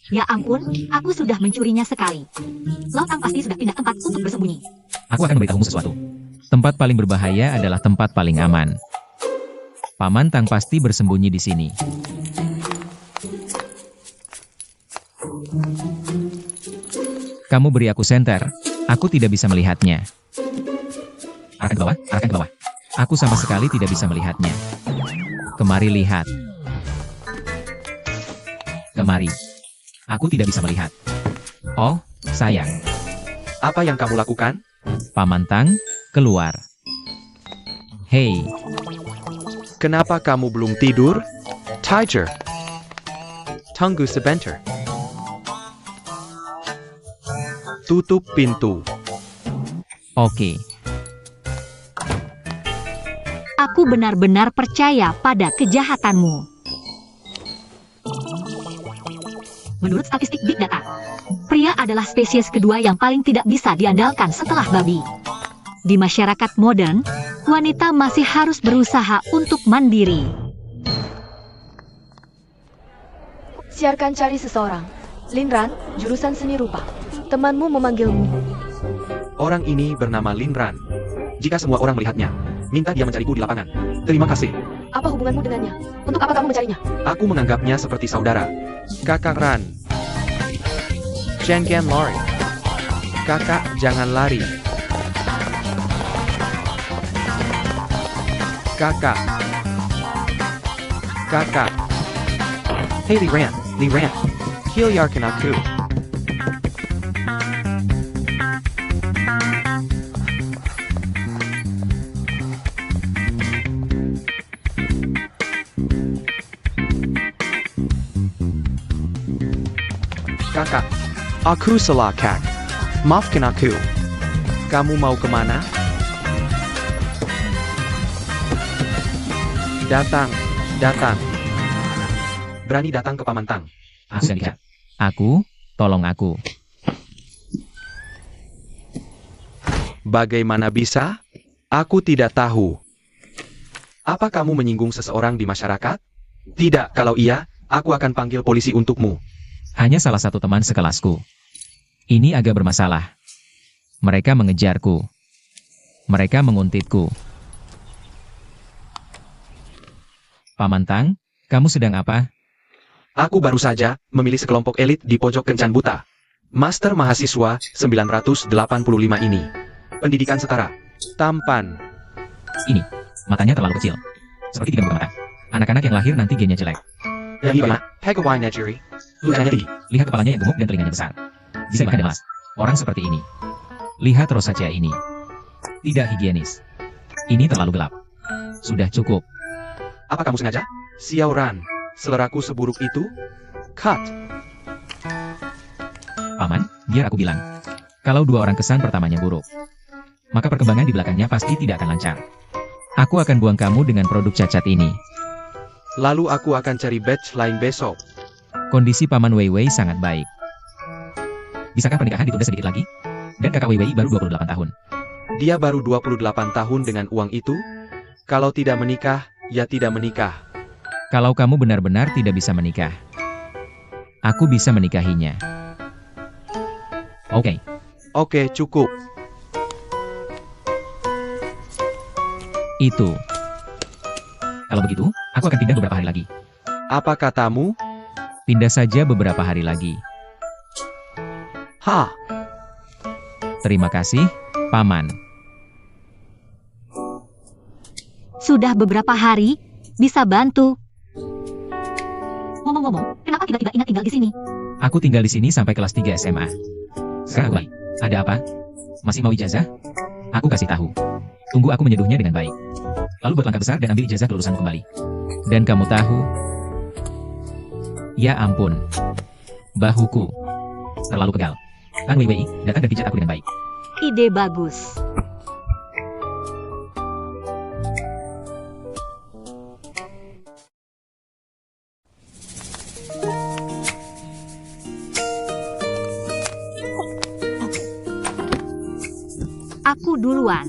Ya ampun, aku sudah mencurinya sekali. Lautang pasti sudah pindah tempat untuk bersembunyi. Aku akan memberitahumu sesuatu. Tempat paling berbahaya adalah tempat paling aman. Paman Tang pasti bersembunyi di sini. Kamu beri aku senter. Aku tidak bisa melihatnya. Arahkan ke bawah, arahkan ke bawah. Aku sama sekali tidak bisa melihatnya. Kemari lihat. Kemari. Aku tidak bisa melihat. Oh, sayang. Apa yang kamu lakukan? Paman Tang, keluar. Hei, Kenapa kamu belum tidur? Tiger. Tunggu sebentar. Tutup pintu. oke. Aku benar-benar percaya pada kejahatanmu. Menurut statistik Big Data, pria adalah spesies kedua yang paling tidak bisa diandalkan setelah babi. Di masyarakat modern, wanita masih harus berusaha untuk mandiri. Siarkan cari seseorang. Linran, jurusan seni rupa. Temanmu memanggilmu. Orang ini bernama Linran. Jika semua orang melihatnya, minta dia mencariku di lapangan. Terima kasih. Apa hubunganmu dengannya? Untuk apa kamu mencarinya? Aku menganggapnya seperti saudara. Kakak Ran. Jangan lari. Kakak, jangan lari. Kakak. Kakak. Hey Liran, Liran. Hilyarkan aku. Kakak, aku salah kak. Maafkan aku. Kamu mau kemana? Datang, datang. Berani datang ke Paman Tang. Aku dan Ica. Aku, tolong aku. Bagaimana bisa? Aku tidak tahu. Apa kamu menyinggung seseorang di masyarakat? Tidak, kalau iya, aku akan panggil polisi untukmu. Hanya salah satu teman sekelasku. Ini agak bermasalah. Mereka mengejarku. Mereka menguntitku. Paman Tang, kamu sedang apa? Aku baru saja memilih sekelompok elit di pojok kencan buta. Master mahasiswa 985 ini. Pendidikan setara. Tampan. Ini, matanya terlalu kecil. Seperti tidak buka mata. Anak-anak yang lahir nanti gennya jelek. Yang ini Pegawai Najiri. Lukannya tinggi. Lihat kepalanya yang gemuk dan telinganya besar. Bisa dimakan dan lemas. Orang seperti ini. Lihat rosacea ini. Tidak higienis. Ini terlalu gelap. Sudah cukup. Apa kamu sengaja? Xiao Ran, seleraku seburuk itu? Cut. Paman, biar aku bilang. Kalau dua orang kesan pertamanya buruk, maka perkembangan di belakangnya pasti tidak akan lancar. Aku akan buang kamu dengan produk cacat ini. Lalu aku akan cari batch lain besok. Kondisi Paman Wei Wei sangat baik. Bisakah pernikahan ditunda sedikit lagi? Dan kakak Wei Wei baru 28 tahun. Dia baru 28 tahun dengan uang itu? Kalau tidak menikah, ya tidak menikah. Kalau kamu benar-benar tidak bisa menikah, aku bisa menikahinya. Oke, Oke, cukup. itu. Kalau begitu, aku akan pindah beberapa hari lagi. Apa katamu? Pindah saja beberapa hari lagi. Ha, Terima kasih, Paman. Sudah beberapa hari, bisa bantu. Ngomong-ngomong, kenapa tiba-tiba ingat tinggal di sini? Aku tinggal di sini sampai kelas 3 SMA. Sekarang aku baik. Ada apa? Masih mau ijazah? Aku kasih tahu. Tunggu aku menyeduhnya dengan baik. Lalu buat langkah besar dan ambil ijazah kelulusanmu kembali. Dan kamu tahu? Ya ampun. Bahuku. Terlalu pegal. Tan Wei Wei, datang dan pijat aku dengan baik. Ide bagus. Aku duluan.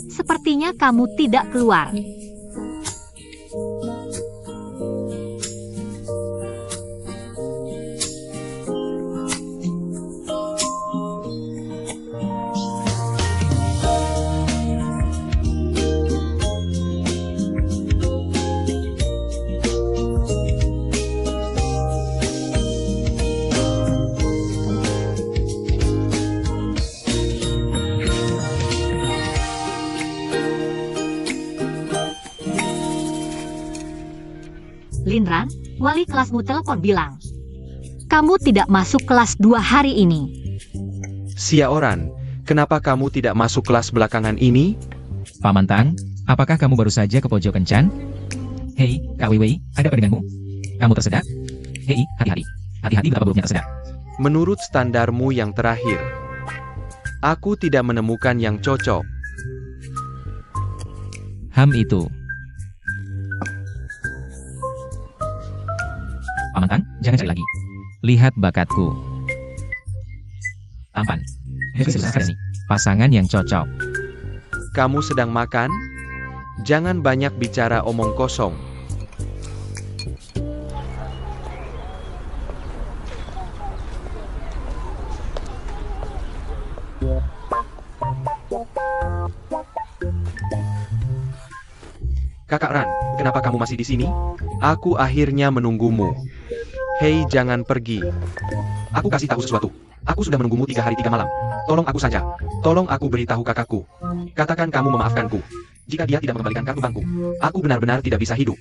Sepertinya kamu tidak keluar. Linran, wali kelasmu telepon bilang, kamu tidak masuk kelas 2 hari ini. Xiaoran, kenapa kamu tidak masuk kelas belakangan ini? Paman Tang, apakah kamu baru saja ke pojok kencan? Hei, Kak Wei Wei, ada apa denganmu? Kamu tersedak? Hei, hati-hati. Hati-hati betapa buruknya tersedak. Menurut standarmu yang terakhir, aku tidak menemukan yang cocok. Itu. Paman Tang, jangan cari lagi. Lihat bakatku. Tampan. Pasangan yang cocok. Kamu sedang makan? Jangan banyak bicara omong kosong. Kakak Ran, kenapa kamu masih di sini? Aku akhirnya menunggumu. Hei, jangan pergi. Aku kasih tahu sesuatu. Aku sudah menunggumu 3 hari 3 malam. Tolong aku saja. Tolong aku beritahu kakakku. Katakan kamu memaafkanku. Jika dia tidak mengembalikan kartu bankku, aku benar-benar tidak bisa hidup.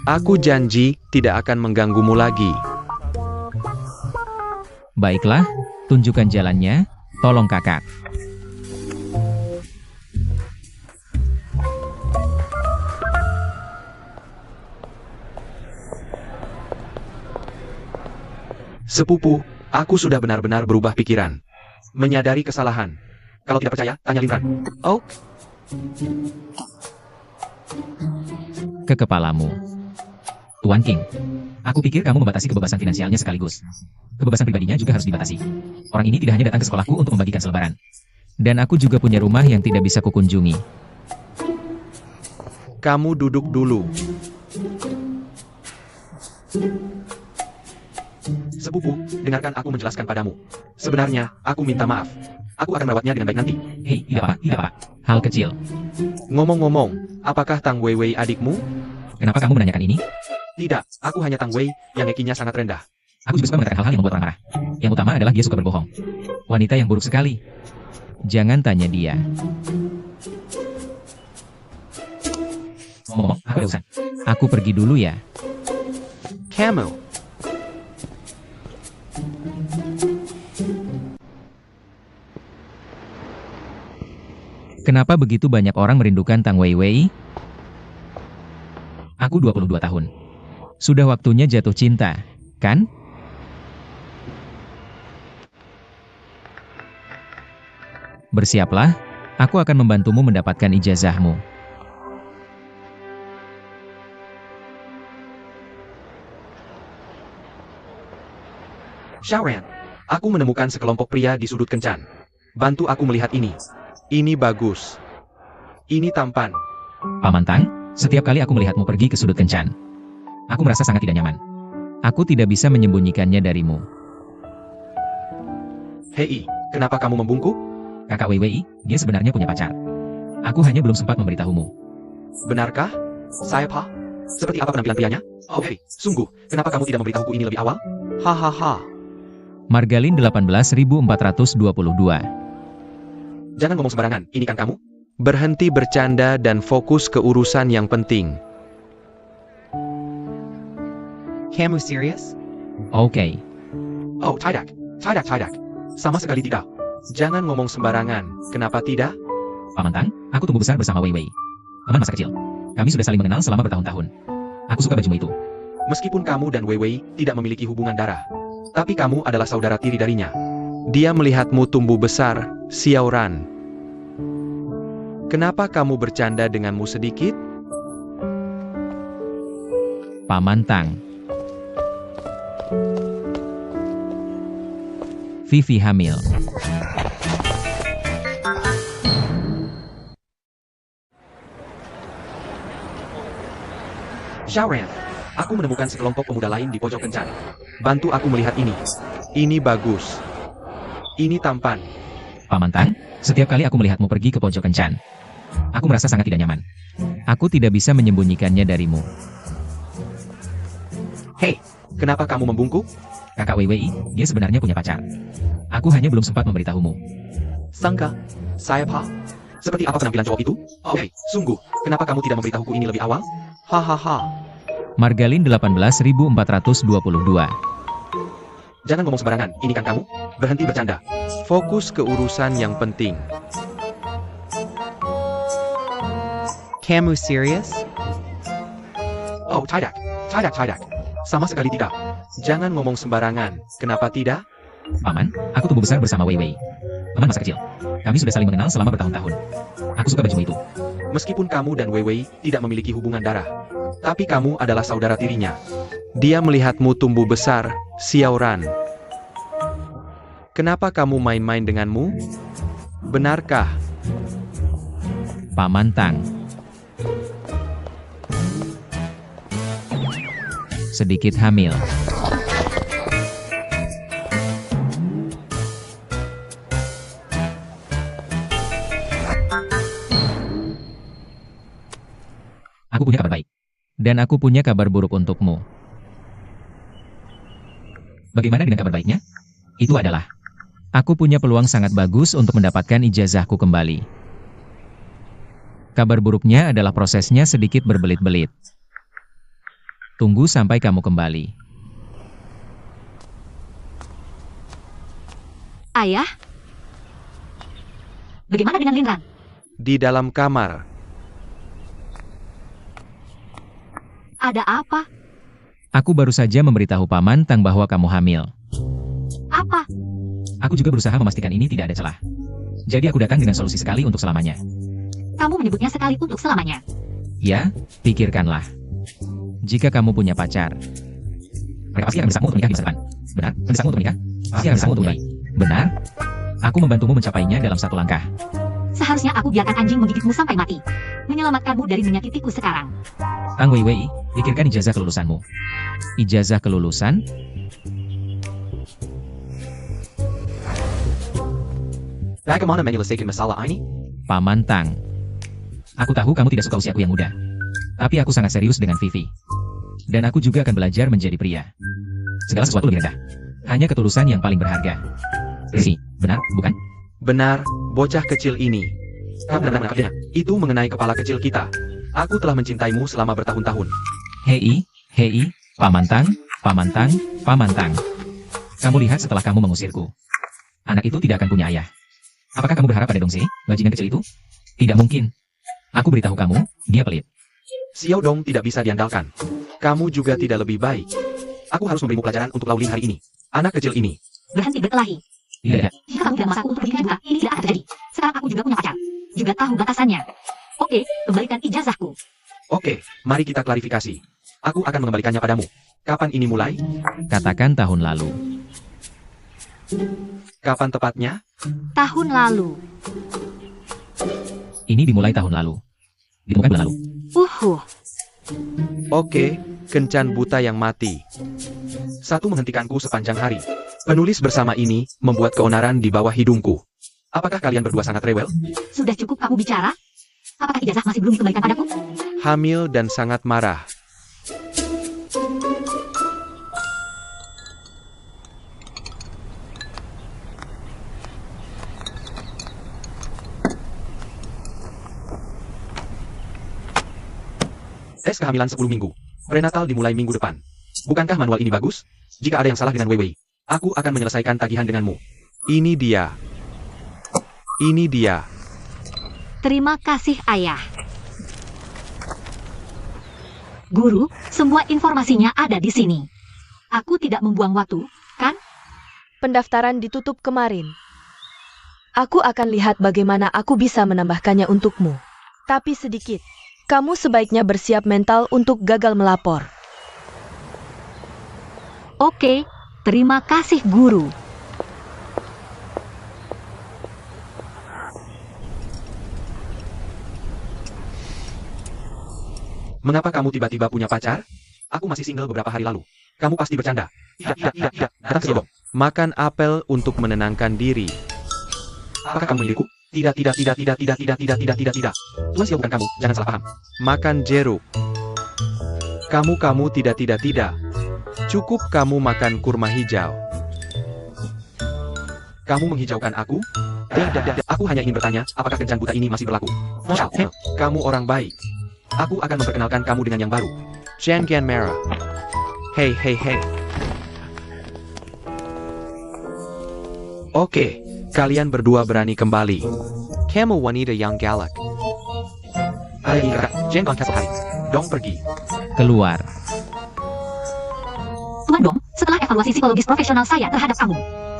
Aku janji tidak akan mengganggumu lagi. Baiklah, tunjukkan jalannya. Tolong kakak. Sepupu, aku sudah benar-benar berubah pikiran. Menyadari kesalahan. Kalau tidak percaya, tanya Linran. Oh, Ke kepalamu. Tuan King, aku pikir kamu membatasi kebebasan finansialnya sekaligus. Kebebasan pribadinya juga harus dibatasi. Orang ini tidak hanya datang ke sekolahku untuk membagikan selebaran. Dan aku juga punya rumah yang tidak bisa kukunjungi. kamu duduk dulu. Sepupu, dengarkan aku menjelaskan padamu. Sebenarnya, aku minta maaf. Aku akan merawatnya dengan baik nanti. Hei, tidak apa, tidak apa. Hal kecil. Ngomong-ngomong, apakah Tang Wei Wei adikmu? Kenapa kamu menanyakan ini? Tidak, aku hanya Tang Wei, yang EQ-nya sangat rendah. Aku juga suka mengatakan hal-hal yang membuat orang marah. Yang utama adalah dia suka berbohong. Wanita yang buruk sekali. Jangan tanya dia. Ngomong-ngomong, aku ada urusan. Aku pergi dulu ya. Kamu. Kenapa begitu banyak orang merindukan Tang Wei Wei? Aku 22 tahun. Sudah waktunya jatuh cinta, kan? Bersiaplah, aku akan membantumu mendapatkan ijazahmu. Xiaoran, aku menemukan sekelompok pria di sudut kencan. Bantu aku melihat ini. Ini bagus. Ini tampan. Paman Tang, setiap kali aku melihatmu pergi ke sudut kencan, aku merasa sangat tidak nyaman. Aku tidak bisa menyembunyikannya darimu. Hei, kenapa kamu membungkuk? Kakak Wei, dia sebenarnya punya pacar. Aku hanya belum sempat memberitahumu. Benarkah? Saya Pa? Seperti apa penampilan prianya? Oh hei, sungguh, kenapa kamu tidak memberitahuku ini lebih awal? Hahaha. Margalin 18.422. Jangan ngomong sembarangan, ini kan kamu? Berhenti bercanda dan fokus ke urusan yang penting. Kamu serius? Oke. Oh, tidak. Sama sekali tidak. Jangan ngomong sembarangan, kenapa tidak? Paman Tang, aku tumbuh besar bersama Wei. Teman masa kecil. Kami sudah saling mengenal selama bertahun-tahun. Aku suka bajumu itu. Meskipun kamu dan Wei tidak memiliki hubungan darah, tapi kamu adalah saudara tiri darinya. Dia melihatmu tumbuh besar, Xiaoran. Kenapa kamu bercanda denganmu sedikit? Paman Tang. Vivi hamil. Xiaoran, aku menemukan sekelompok pemuda lain di pojok kencan. Bantu aku melihat ini. Ini bagus. Ini tampan. Paman Tang, setiap kali aku melihatmu pergi ke pojok kencan, aku merasa sangat tidak nyaman. Aku tidak bisa menyembunyikannya darimu. Hei, kenapa kamu membungkuk? Kakak Wei, dia sebenarnya punya pacar. Aku hanya belum sempat memberitahumu. Sangka, saya Pa. Seperti apa penampilan cowok itu? Oh hei, sungguh, kenapa kamu tidak memberitahuku ini lebih awal? Hahaha. Margalin 18.422. Jangan ngomong sembarangan, ini kan kamu? Berhenti bercanda. Fokus ke urusan yang penting. Kamu serius? Oh, tidak. Sama sekali tidak. Jangan ngomong sembarangan, kenapa tidak? Paman, aku tumbuh besar bersama Wei. Teman masa kecil. Kami sudah saling mengenal selama bertahun-tahun. Aku suka bajumu itu. Meskipun kamu dan Wei tidak memiliki hubungan darah, tapi kamu adalah saudara tirinya. Dia melihatmu tumbuh besar, Xiaoran. Kenapa kamu main-main denganmu? Benarkah? Paman Tang. Sedikit hamil. Aku punya kabar baik. Dan aku punya kabar buruk untukmu. Bagaimana dengan kabar baiknya? Itu adalah, aku punya peluang sangat bagus untuk mendapatkan ijazahku kembali. Kabar buruknya adalah prosesnya sedikit berbelit-belit. Tunggu sampai kamu kembali. Ayah? Bagaimana dengan Linran? Di dalam kamar. Ada apa? Aku baru saja memberitahu Paman Tang bahwa kamu hamil. Apa? Aku juga berusaha memastikan ini tidak ada celah. Jadi aku datang dengan solusi sekali untuk selamanya. Kamu menyebutnya sekali untuk selamanya. Ya, pikirkanlah. Jika kamu punya pacar, mereka pasti akan mendesakmu untuk menikah di masa depan. Benar? Mendesakmu untuk menikah? Pasti akan mendesakmu untuk menikah. Benar? Aku membantumu mencapainya dalam satu langkah. Seharusnya aku biarkan anjing menggigitmu sampai mati. Menyelamatkanmu dari menyakitiku sekarang. Tang Wei, pikirkan ijazah kelulusanmu. Ijazah kelulusan? Bagaimana menyelesaikan masalah ini? Paman Tang. Aku tahu kamu tidak suka usiaku yang muda. Tapi aku sangat serius dengan Vivi. Dan aku juga akan belajar menjadi pria. Segala sesuatu lebih rendah. Hanya ketulusan yang paling berharga. Vivi, benar, bukan? Benar, bocah kecil ini. Kamu benar menangkapnya. Itu mengenai kepala kecil kita. Aku telah mencintaimu selama bertahun-tahun. Hei, Paman Tang, Paman Tang, Paman Tang. Kamu lihat setelah kamu mengusirku. Anak itu tidak akan punya ayah. Apakah kamu berharap pada Dongse, bajingan kecil itu? Tidak mungkin. Aku beritahu kamu, dia pelit. Xiao Dong tidak bisa diandalkan. Kamu juga tidak lebih baik. Aku harus memberimu pelajaran untuk Lauling hari ini. Anak kecil ini. Berhenti berkelahi. Tidak. Jika kamu tidak memaksaku untuk pergi buka, ini tidak akan terjadi. Sekarang aku juga punya pacar. Juga tahu batasannya. Oke, kembalikan ijazahku. Oke, mari kita klarifikasi. Aku akan mengembalikannya padamu. Kapan ini mulai? Katakan tahun lalu. Kapan tepatnya? Tahun lalu. Ini dimulai tahun lalu. Ditemukan bulan lalu. Oke, kencan buta yang mati. Satu menghentikanku sepanjang hari. Penulis bersama ini membuat keonaran di bawah hidungku. Apakah kalian berdua sangat rewel? Sudah cukup kamu bicara? Apakah ijazah masih belum dikembalikan padaku? Hamil dan sangat marah. Tes kehamilan 10 minggu. Prenatal dimulai minggu depan. Bukankah manual ini bagus? Jika ada yang salah dengan Weiwei, aku akan menyelesaikan tagihan denganmu. Ini dia. Ini dia. Terima kasih, Ayah. Guru, semua informasinya ada di sini. Aku tidak membuang waktu, kan? Pendaftaran ditutup kemarin. Aku akan lihat bagaimana aku bisa menambahkannya untukmu. Tapi sedikit. Kamu sebaiknya bersiap mental untuk gagal melapor. Oke, terima kasih, Guru. Mengapa kamu tiba-tiba punya pacar? Aku masih single beberapa hari lalu. Kamu pasti bercanda. Tidak. Datang ke sini. Makan apel untuk menenangkan diri. Apakah kamu milikku? Tidak. Tuan Xiao bukan kamu, jangan salah paham. Makan jeruk. Kamu tidak. Cukup kamu makan kurma hijau. Kamu menghijaukan aku? Tidak. Aku hanya ingin bertanya, apakah kencan buta ini masih berlaku? Kamu orang baik. Aku akan memperkenalkan kamu dengan yang baru. Jan Gan Merah. Hey. Oke, kalian berdua berani kembali. Kamu wanita yang galak. Ayo kakak, Jan Gan Castle High. Dong pergi. Keluar. Tuan Dong, setelah evaluasi psikologis profesional saya terhadap kamu,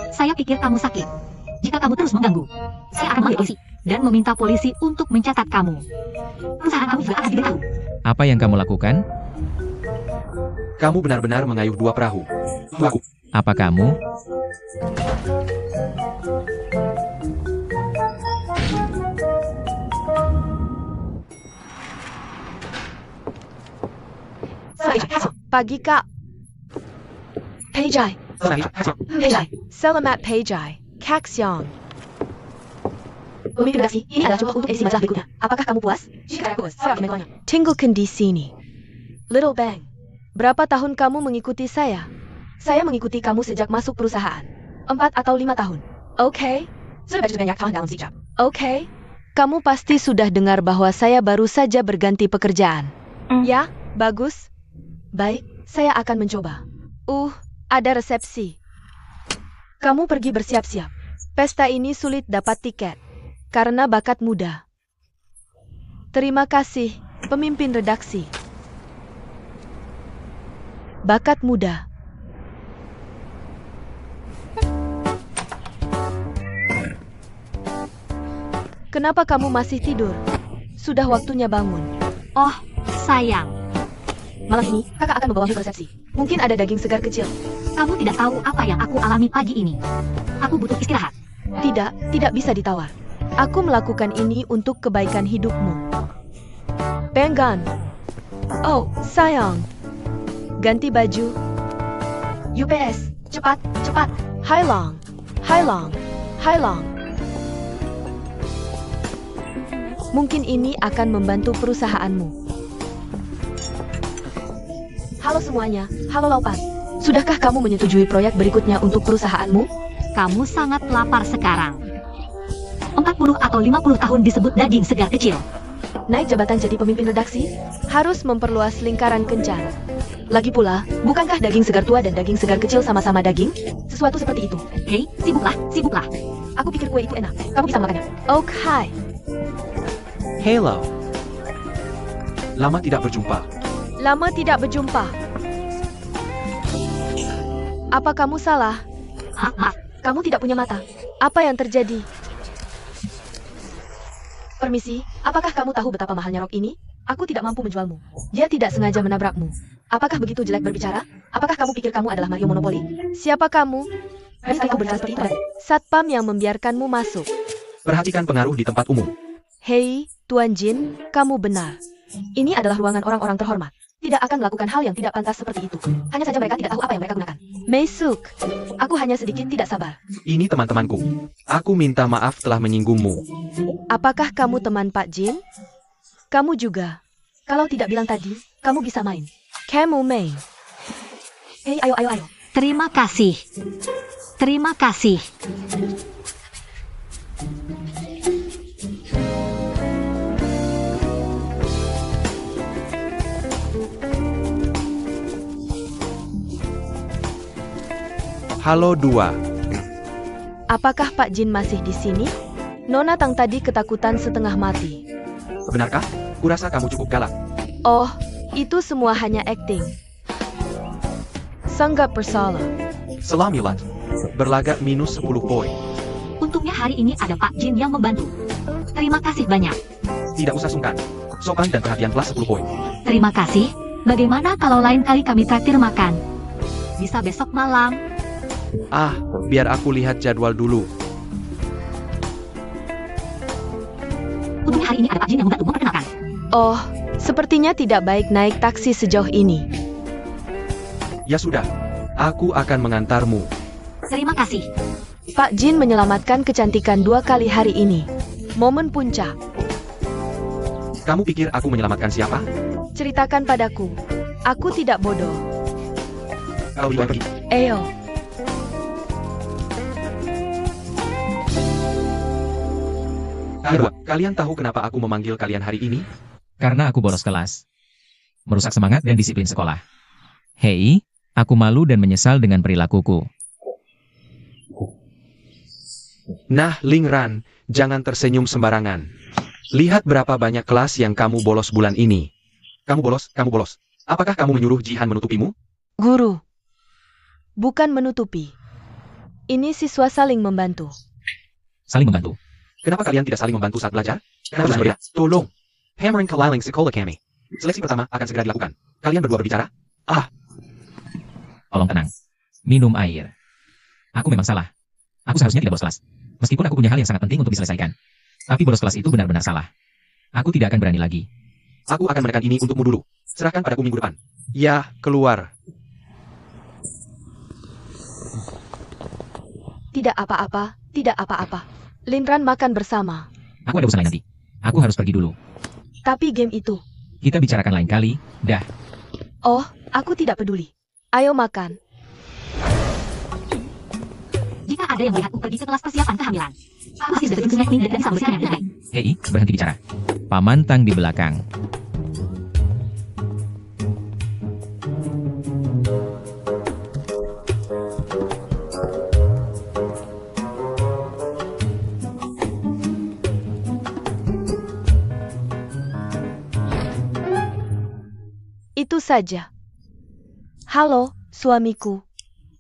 saya pikir kamu sakit. Jika kamu terus mengganggu, saya akan memanggil polisi dan meminta polisi untuk mencatat kamu. Perusahaan kamu juga akan diberitahu. Apa yang kamu lakukan? Kamu benar-benar mengayuh dua perahu. Aku. Apa kamu? Pagi, Kak. Peijai. Selamat Peijai. Kak Xiang. Pemimpin redaksi, ini adalah contoh untuk edisi majalah berikutnya. Apakah kamu puas? Jika puas, saya akan mengenalnya. Tinggalkan di sini. Little Bang. Berapa tahun kamu mengikuti saya? Saya mengikuti kamu sejak masuk perusahaan. 4 atau 5 tahun. Oke. Sudah banyak tahun dalam sikap. Oke. Kamu pasti sudah dengar bahwa saya baru saja berganti pekerjaan. Ya, bagus. Baik, saya akan mencoba. Ada resepsi. Kamu pergi bersiap-siap. Pesta ini sulit dapat tiket. Karena bakat muda. Terima kasih, pemimpin redaksi. Bakat muda. Kenapa kamu masih tidur? Sudah waktunya bangun. Oh, sayang. Malam ini, kakak akan membawamu ke resepsi. Mungkin ada daging segar kecil. Kamu tidak tahu apa yang aku alami pagi ini. Aku butuh istirahat. Tidak bisa ditawar. Aku melakukan ini untuk kebaikan hidupmu. Benggan. Oh, sayang. Ganti baju. UPS, cepat. Hailong. Mungkin ini akan membantu perusahaanmu. Halo semuanya, halo Laupan. Sudahkah kamu menyetujui proyek berikutnya untuk perusahaanmu? Kamu sangat lapar sekarang. 40 atau 50 tahun disebut daging segar kecil. Naik jabatan jadi pemimpin redaksi? Harus memperluas lingkaran kencan. Lagi pula, bukankah daging segar tua dan daging segar kecil sama-sama daging? Sesuatu seperti itu. Hei, sibuklah. Aku pikir kue itu enak. Kamu bisa makannya. Hai. Hello. Lama tidak berjumpa. Apa kamu salah? Maaf. Kamu tidak punya mata. Apa yang terjadi? Permisi, apakah kamu tahu betapa mahalnya rok ini? Aku tidak mampu menjualmu. Dia tidak sengaja menabrakmu. Apakah begitu jelek berbicara? Apakah kamu pikir kamu adalah Mario Monopoly? Siapa kamu? Berani sekali kamu berbicara seperti itu, Dan. Satpam yang membiarkanmu masuk. Perhatikan pengaruh di tempat umum. Hei, Tuan Jin, kamu benar. Ini adalah ruangan orang-orang terhormat. Tidak akan melakukan hal yang tidak pantas seperti itu. Hanya saja mereka tidak tahu apa yang mereka gunakan. Meisuk, Aku hanya sedikit tidak sabar. Ini teman-temanku. Aku minta maaf telah menyinggungmu. apakah kamu teman Pak Jin? Kamu juga. Kalau tidak bilang tadi, kamu bisa main. Kamu main. Hei, ayo, ayo, ayo. Terima kasih. Terima kasih. Halo dua. Apakah Pak Jin masih di sini? Nona Tang tadi ketakutan setengah mati. Benarkah? Kurasa kamu cukup galak. Oh, itu semua hanya akting. Sanggap bersalah. Selamat. Berlagak minus 10 poin. Untungnya hari ini ada Pak Jin yang membantu. Terima kasih banyak. Tidak usah sungkan. Sopan dan perhatian plus 10 poin. Terima kasih. Bagaimana kalau lain kali kami traktir makan? Bisa besok malam. Ah, biar aku lihat jadwal dulu. Untungnya hari ini ada Pak Jin yang membantu memperkenalkan. Oh, sepertinya tidak baik naik taksi sejauh ini. Ya sudah. Aku akan mengantarmu. Terima kasih. Pak Jin menyelamatkan kecantikan 2 kali hari ini. Momen puncak. Kamu pikir aku menyelamatkan siapa? Ceritakan padaku. Aku tidak bodoh. Kau pergi. Eyo. Kedua, kalian tahu kenapa aku memanggil kalian hari ini? Karena aku bolos kelas. Merusak semangat dan disiplin sekolah. Hei, aku malu dan menyesal dengan perilakuku. Nah, Lingran, jangan tersenyum sembarangan. Lihat berapa banyak kelas yang kamu bolos bulan ini. Kamu bolos, kamu bolos. Apakah kamu menyuruh Jihan menutupimu? Guru. Bukan menutupi. Ini siswa saling membantu. Saling membantu. Kenapa kalian tidak saling membantu saat belajar? Kenapa berbeda? Tolong. Hammering keliling sekolah kami. Seleksi pertama akan segera dilakukan. Kalian berdua berbicara? Tolong tenang. Minum air. Aku memang salah. Aku seharusnya tidak bolos kelas. Meskipun aku punya hal yang sangat penting untuk diselesaikan. Tapi bolos kelas itu benar-benar salah. Aku tidak akan berani lagi. Aku akan menekan ini untukmu dulu. Serahkan padaku minggu depan. Ya, keluar. Tidak apa-apa, tidak apa-apa. Lindran makan bersama. Aku ada urusan lain nanti. Aku harus pergi dulu. Tapi game itu. Kita bicarakan lain kali. Dah. Oh, aku tidak peduli. Ayo makan. Jika ada yang melihatku pergi ke kelas persiapan kehamilan, pasti sudah tentunya ini dan bisa membersihkan dengan baik. Hei, berhenti bicara. Paman Tang di belakang. Itu saja. Halo, suamiku.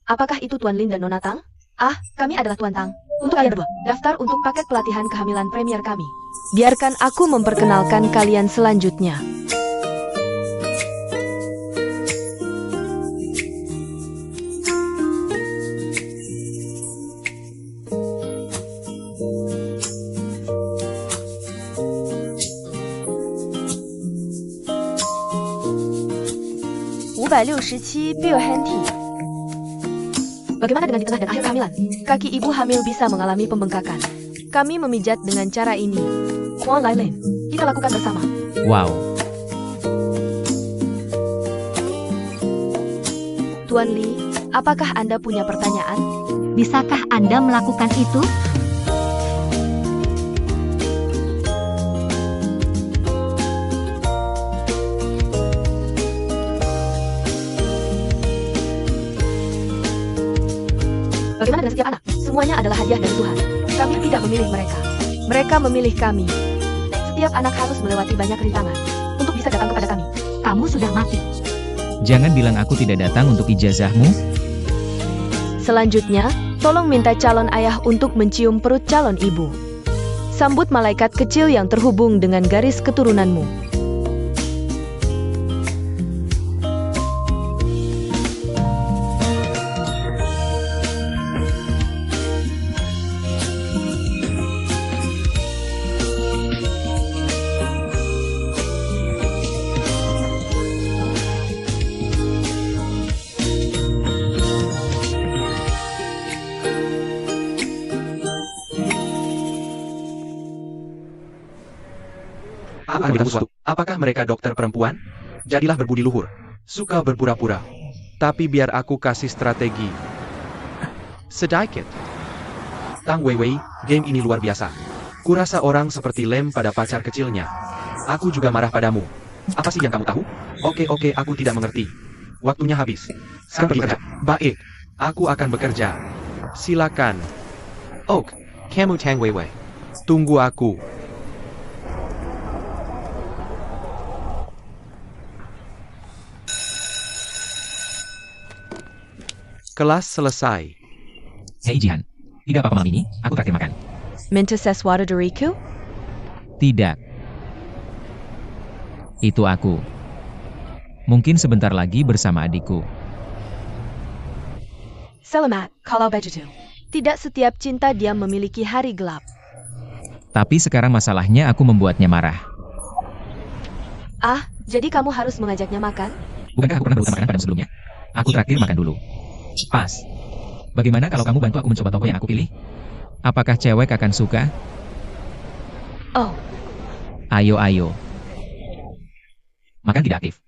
Apakah itu Tuan Lin dan Nona Tang? Ah, kami adalah Tuan Tang. Untuk kalian berdua, daftar untuk paket pelatihan kehamilan premier kami. Biarkan aku memperkenalkan kalian selanjutnya. Bill Henty. Bagaimana dengan di tengah dan akhir kehamilan? Kaki ibu hamil bisa mengalami pembengkakan. Kami memijat dengan cara ini. Tuan Lai Lin, kita lakukan bersama. Wow. Tuan Li, apakah Anda punya pertanyaan? Bisakah Anda melakukan itu? Bagaimana dengan setiap anak? Semuanya adalah hadiah dari Tuhan. Kami tidak memilih mereka. Mereka memilih kami. Setiap anak harus melewati banyak rintangan untuk bisa datang kepada kami. Kamu sudah mati. Jangan bilang aku tidak datang untuk ijazahmu. Selanjutnya, tolong minta calon ayah untuk mencium perut calon ibu. Sambut malaikat kecil yang terhubung dengan garis keturunanmu. Aku akan bertanya sesuatu. Apakah mereka dokter perempuan? Jadilah berbudi luhur. Suka berpura-pura. Tapi biar aku kasih strategi. Sedikit. Tang Weiwei, game ini luar biasa. Kurasa orang seperti lem pada pacar kecilnya. Aku juga marah padamu. Apa sih yang kamu tahu? Oke, aku tidak mengerti. Waktunya habis. Sekarang pergi kerja. Baik. Aku akan bekerja. Silakan. Oak, kamu Tang Weiwei. Tunggu aku. Kelas selesai. Hei Jihan, tidak apa-apa malam ini, aku traktir makan. Minta sesuatu dariku? Tidak. Itu aku. Mungkin sebentar lagi bersama adikku. Selamat, kalau begitu. Tidak setiap cinta diam memiliki hari gelap. Tapi sekarang masalahnya aku membuatnya marah. Ah, jadi kamu harus mengajaknya makan? Bukankah aku pernah berusaha makanan padamu sebelumnya? Aku traktir makan dulu. Pas. Bagaimana kalau kamu bantu aku mencoba toko yang aku pilih? Apakah cewek akan suka? Oh, Ayo. Makan tidak aktif.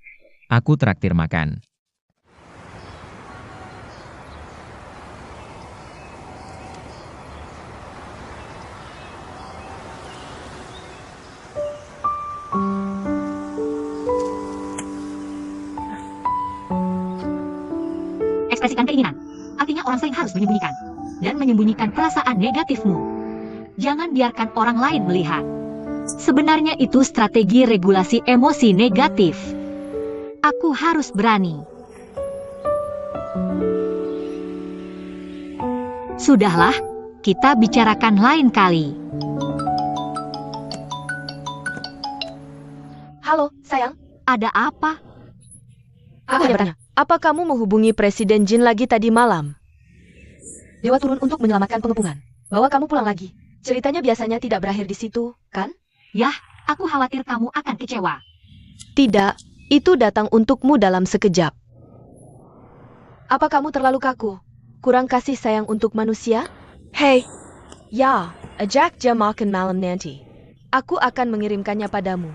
Aku traktir makan. Ekspresikan keinginan. Artinya orang sering harus menyembunyikan. Dan menyembunyikan perasaan negatifmu. Jangan biarkan orang lain melihat. Sebenarnya itu strategi regulasi emosi negatif. Aku harus berani. Sudahlah, kita bicarakan lain kali. halo, sayang. Ada apa? Aku hanya bertanya. Apa kamu menghubungi Presiden Jin lagi tadi malam? Dewa turun untuk menyelamatkan pengepungan. Bawa kamu pulang lagi. Ceritanya biasanya tidak berakhir di situ, kan? Aku khawatir kamu akan kecewa. Tidak, itu datang untukmu dalam sekejap. Apa kamu terlalu kaku? Kurang kasih sayang untuk manusia? Hei, ya, ajak dia makan malam nanti. Aku akan mengirimkannya padamu.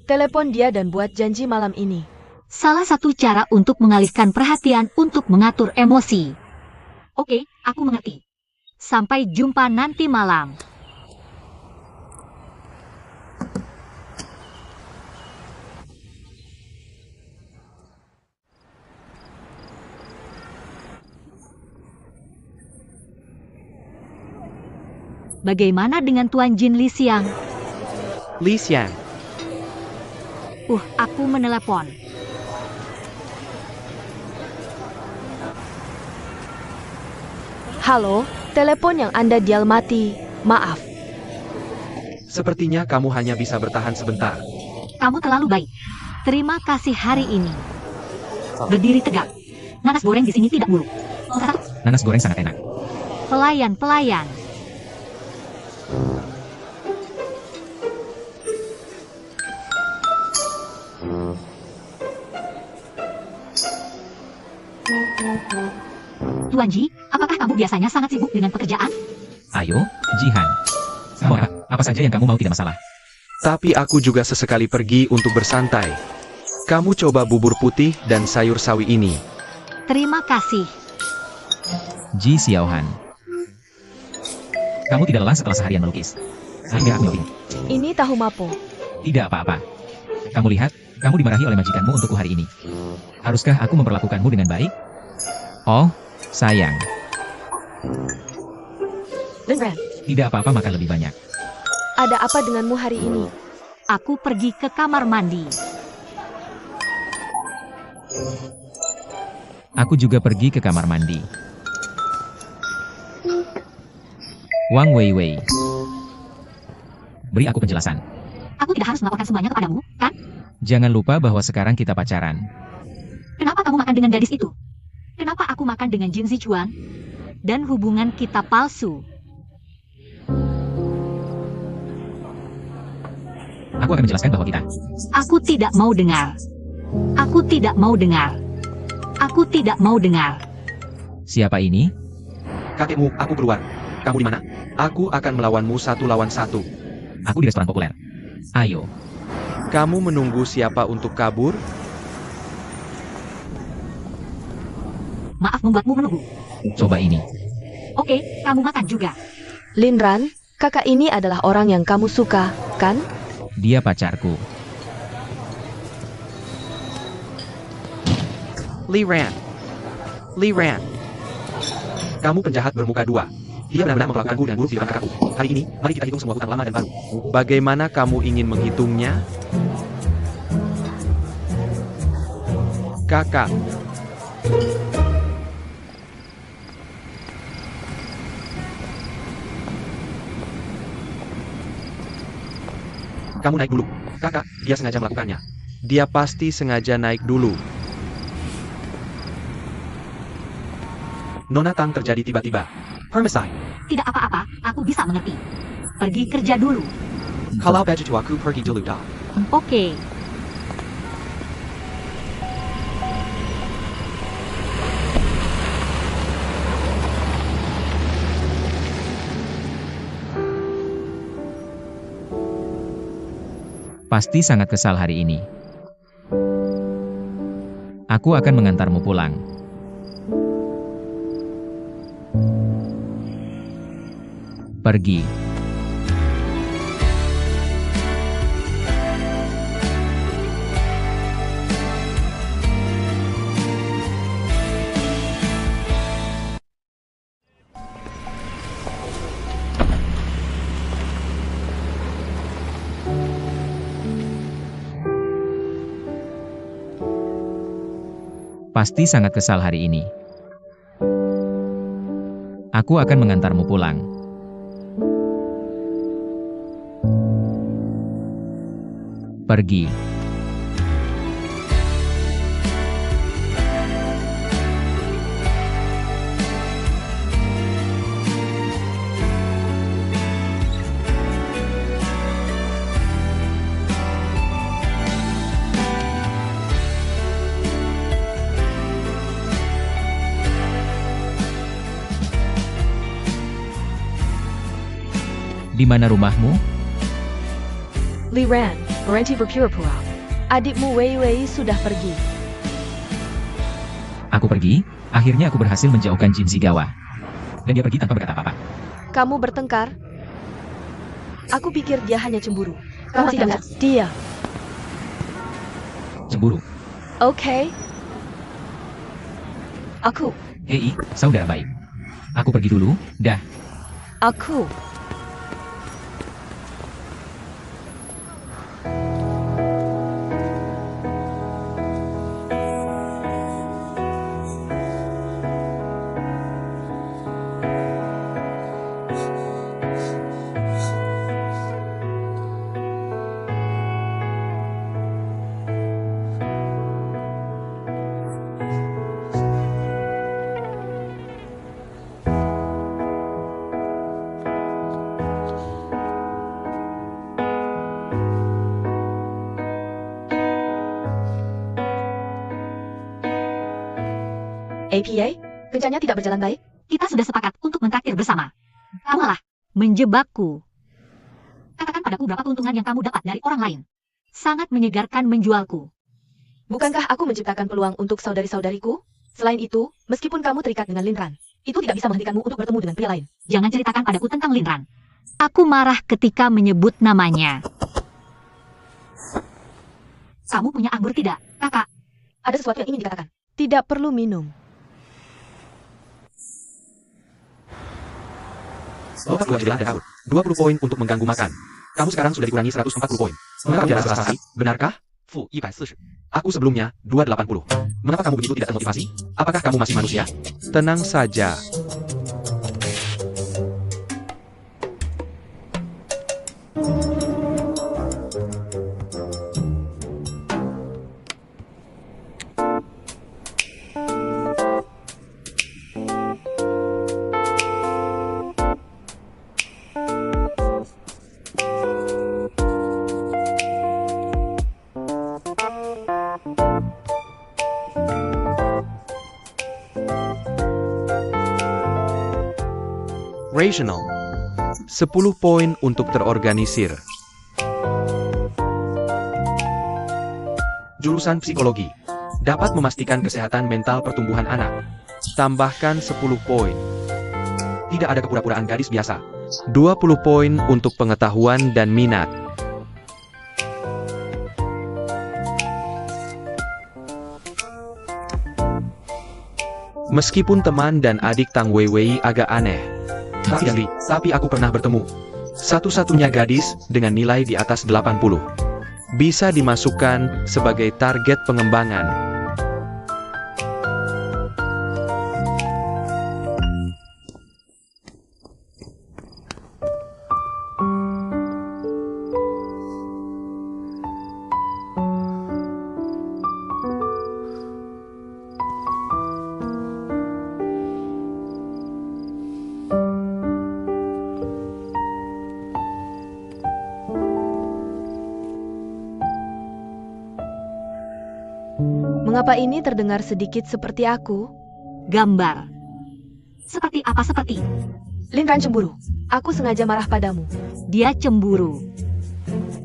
Telepon dia dan buat janji malam ini. Salah satu cara untuk mengalihkan perhatian untuk mengatur emosi. Oke, aku mengerti. Sampai jumpa nanti malam. Bagaimana dengan Tuan Jin Li Xiang? Li Xiang. Aku menelepon. Halo, telepon yang Anda dial mati. Maaf. Sepertinya kamu hanya bisa bertahan sebentar. Kamu terlalu baik. Terima kasih hari ini. Berdiri tegak. Nanas goreng di sini tidak buruk. Nanas goreng sangat enak. Pelayan. Tuan Ji, apakah kamu biasanya sangat sibuk dengan pekerjaan? Ayo, Jihan. Mau apa saja yang kamu mau tidak masalah. Tapi aku juga sesekali pergi untuk bersantai. Kamu coba bubur putih dan sayur sawi ini. Terima kasih. Ji Xiaohan. Kamu tidak lelah setelah seharian melukis. Sehingga aku bingung. Ini tahu mapo. Tidak apa-apa. Kamu lihat, kamu dimarahi oleh majikanmu untukku hari ini. Haruskah aku memperlakukanmu dengan baik? Oh, sayang. Lindran, Tidak apa-apa makan lebih banyak. Ada apa denganmu hari ini? Aku pergi ke kamar mandi. Aku juga pergi ke kamar mandi. Wang Weiwei. Beri aku penjelasan. Aku tidak harus melaporkan semuanya kepadamu, kan? Jangan lupa bahwa sekarang kita pacaran. Kenapa kamu makan dengan gadis itu? Kenapa aku makan dengan Jin Zichuan? Dan hubungan kita palsu. Aku akan menjelaskan bahwa kita. Aku tidak mau dengar. Aku tidak mau dengar. Aku tidak mau dengar. Siapa ini? Kakekmu, aku keluar. Kamu di mana? Aku akan melawanmu 1 lawan 1. Aku di restoran populer. Ayo. Kamu menunggu siapa untuk kabur? Maaf membuatmu menunggu. Coba ini. Oke, kamu makan juga. Linran, kakak ini adalah orang yang kamu suka, kan? Dia pacarku. Lee Ran. Lee Ran. Kamu penjahat bermuka 2. Dia benar-benar memperlakukanku dengan buruk di depan kakakku. Hari ini, mari kita hitung semua hutang lama dan baru. Bagaimana kamu ingin menghitungnya? Kakak. Kamu naik dulu. Kakak, dia sengaja melakukannya. Dia pasti sengaja naik dulu. Nona Tang terjadi tiba-tiba. Homicide. Tidak apa-apa, aku bisa mengerti. Pergi kerja dulu. Kalau begitu aku pergi dulu dah. Oke. Pasti sangat kesal hari ini. Aku akan mengantarmu pulang. Pergi. Pasti sangat kesal hari ini. Aku akan mengantarmu pulang. Pergi. Di mana rumahmu? Lee Ran, berhenti berpura-pura. Adikmu Wei Wei sudah pergi. Aku pergi, akhirnya aku berhasil menjauhkan Jin Zigawa. Dan dia pergi tanpa berkata apa-apa. Kamu bertengkar? Aku pikir dia hanya cemburu. Kamu tidak lihat. Dia. Cemburu. Oke. Aku. Hei, saudara baik. Aku pergi dulu, dah. Aku. APA, kerjanya tidak berjalan baik. Kita sudah sepakat untuk mentraktir bersama. Kamu malah menjebakku. Katakan padaku berapa keuntungan yang kamu dapat dari orang lain. Sangat menyegarkan menjualku. Bukankah aku menciptakan peluang untuk saudari-saudariku? Selain itu, meskipun kamu terikat dengan Linran, itu tidak bisa menghentikanmu untuk bertemu dengan pria lain. Jangan ceritakan padaku tentang Linran. Aku marah ketika menyebut namanya. Kamu punya anggur tidak, kakak? Ada sesuatu yang ingin dikatakan. Tidak perlu minum. Lopas 2 jendela dan kabur. 20 poin untuk mengganggu makan. Kamu sekarang sudah dikurangi 140 poin. Mengapa tidak ada prestasi? Benarkah? Fu 140. Aku sebelumnya 280. Mengapa kamu begitu tidak termotivasi? Apakah kamu masih manusia? Tenang saja. Rational. 10 poin untuk terorganisir. Jurusan psikologi. Dapat memastikan kesehatan mental pertumbuhan anak. Tambahkan 10 poin. Tidak ada kepura-puraan gadis biasa. 20 poin untuk pengetahuan dan minat. Meskipun teman dan adik Tang Weiwei agak aneh. Tapi aku pernah bertemu. Satu-satunya gadis dengan nilai di atas 80. Bisa dimasukkan sebagai target pengembangan. Mengapa ini terdengar sedikit seperti aku? Gambar. Seperti apa seperti? Linran cemburu. Aku sengaja marah padamu. Dia cemburu.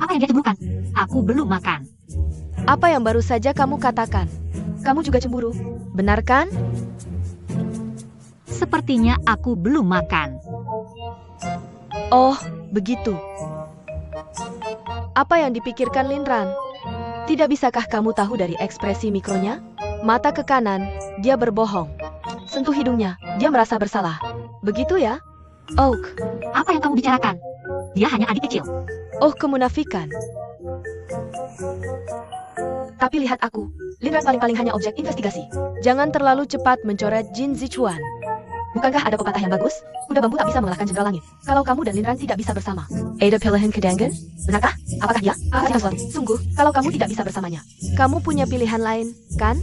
Apa yang dia cemburukan? Aku belum makan. Apa yang baru saja kamu katakan? Kamu juga cemburu, benar kan? Sepertinya aku belum makan. Oh, begitu. Apa yang dipikirkan Linran? Tidak bisakah kamu tahu dari ekspresi mikronya? Mata ke kanan, dia berbohong. Sentuh hidungnya, dia merasa bersalah. Begitu ya? Oak. Apa yang kamu bicarakan? Dia hanya adik kecil. Oh, kemunafikan. Tapi lihat aku. Linran paling-paling hanya objek investigasi. Jangan terlalu cepat mencoret Jin Zichuan. Bukankah ada pepatah yang bagus? Kuda bambu tak bisa mengalahkan jendela langit. Kalau kamu dan Linran tidak bisa bersama. Ada pilihan kedangan? Benarkah? Apakah dia? Sungguh, kalau kamu tidak bisa bersamanya. Kamu punya pilihan lain, kan?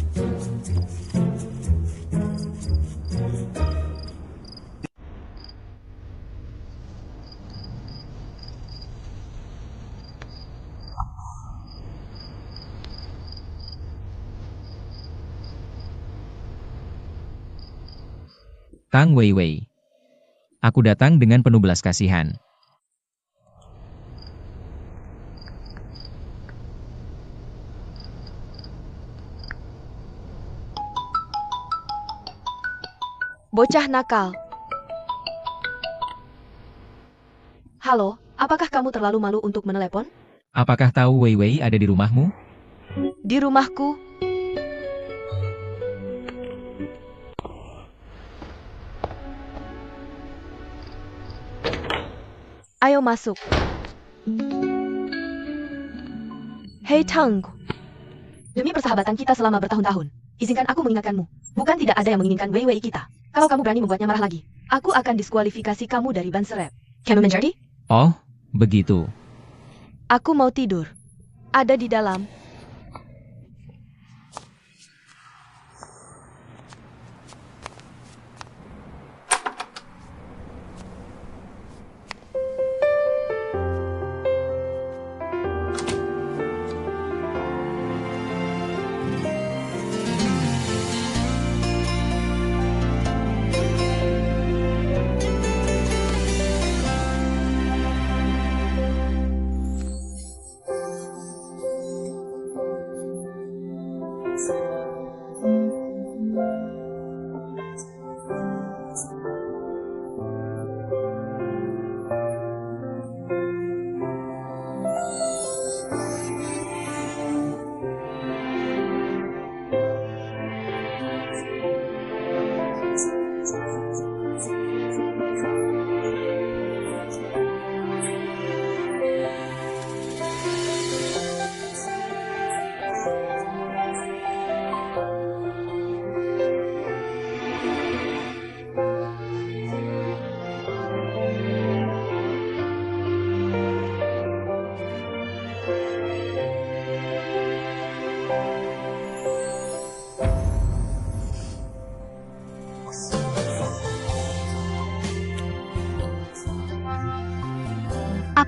Tang Weiwei. Aku datang dengan penuh belas kasihan. Bocah nakal. Halo, apakah kamu terlalu malu untuk menelepon? Apakah tahu Weiwei ada di rumahmu? Di rumahku, ayo masuk. Hei Tang, Demi persahabatan kita selama bertahun-tahun, izinkan aku mengingatkanmu. Bukan tidak ada yang menginginkan Weiwei kita. Kalau kamu berani membuatnya marah lagi, aku akan diskualifikasi kamu dari ban serep. Kamu menjadi? Oh, begitu. aku mau tidur. Ada di dalam.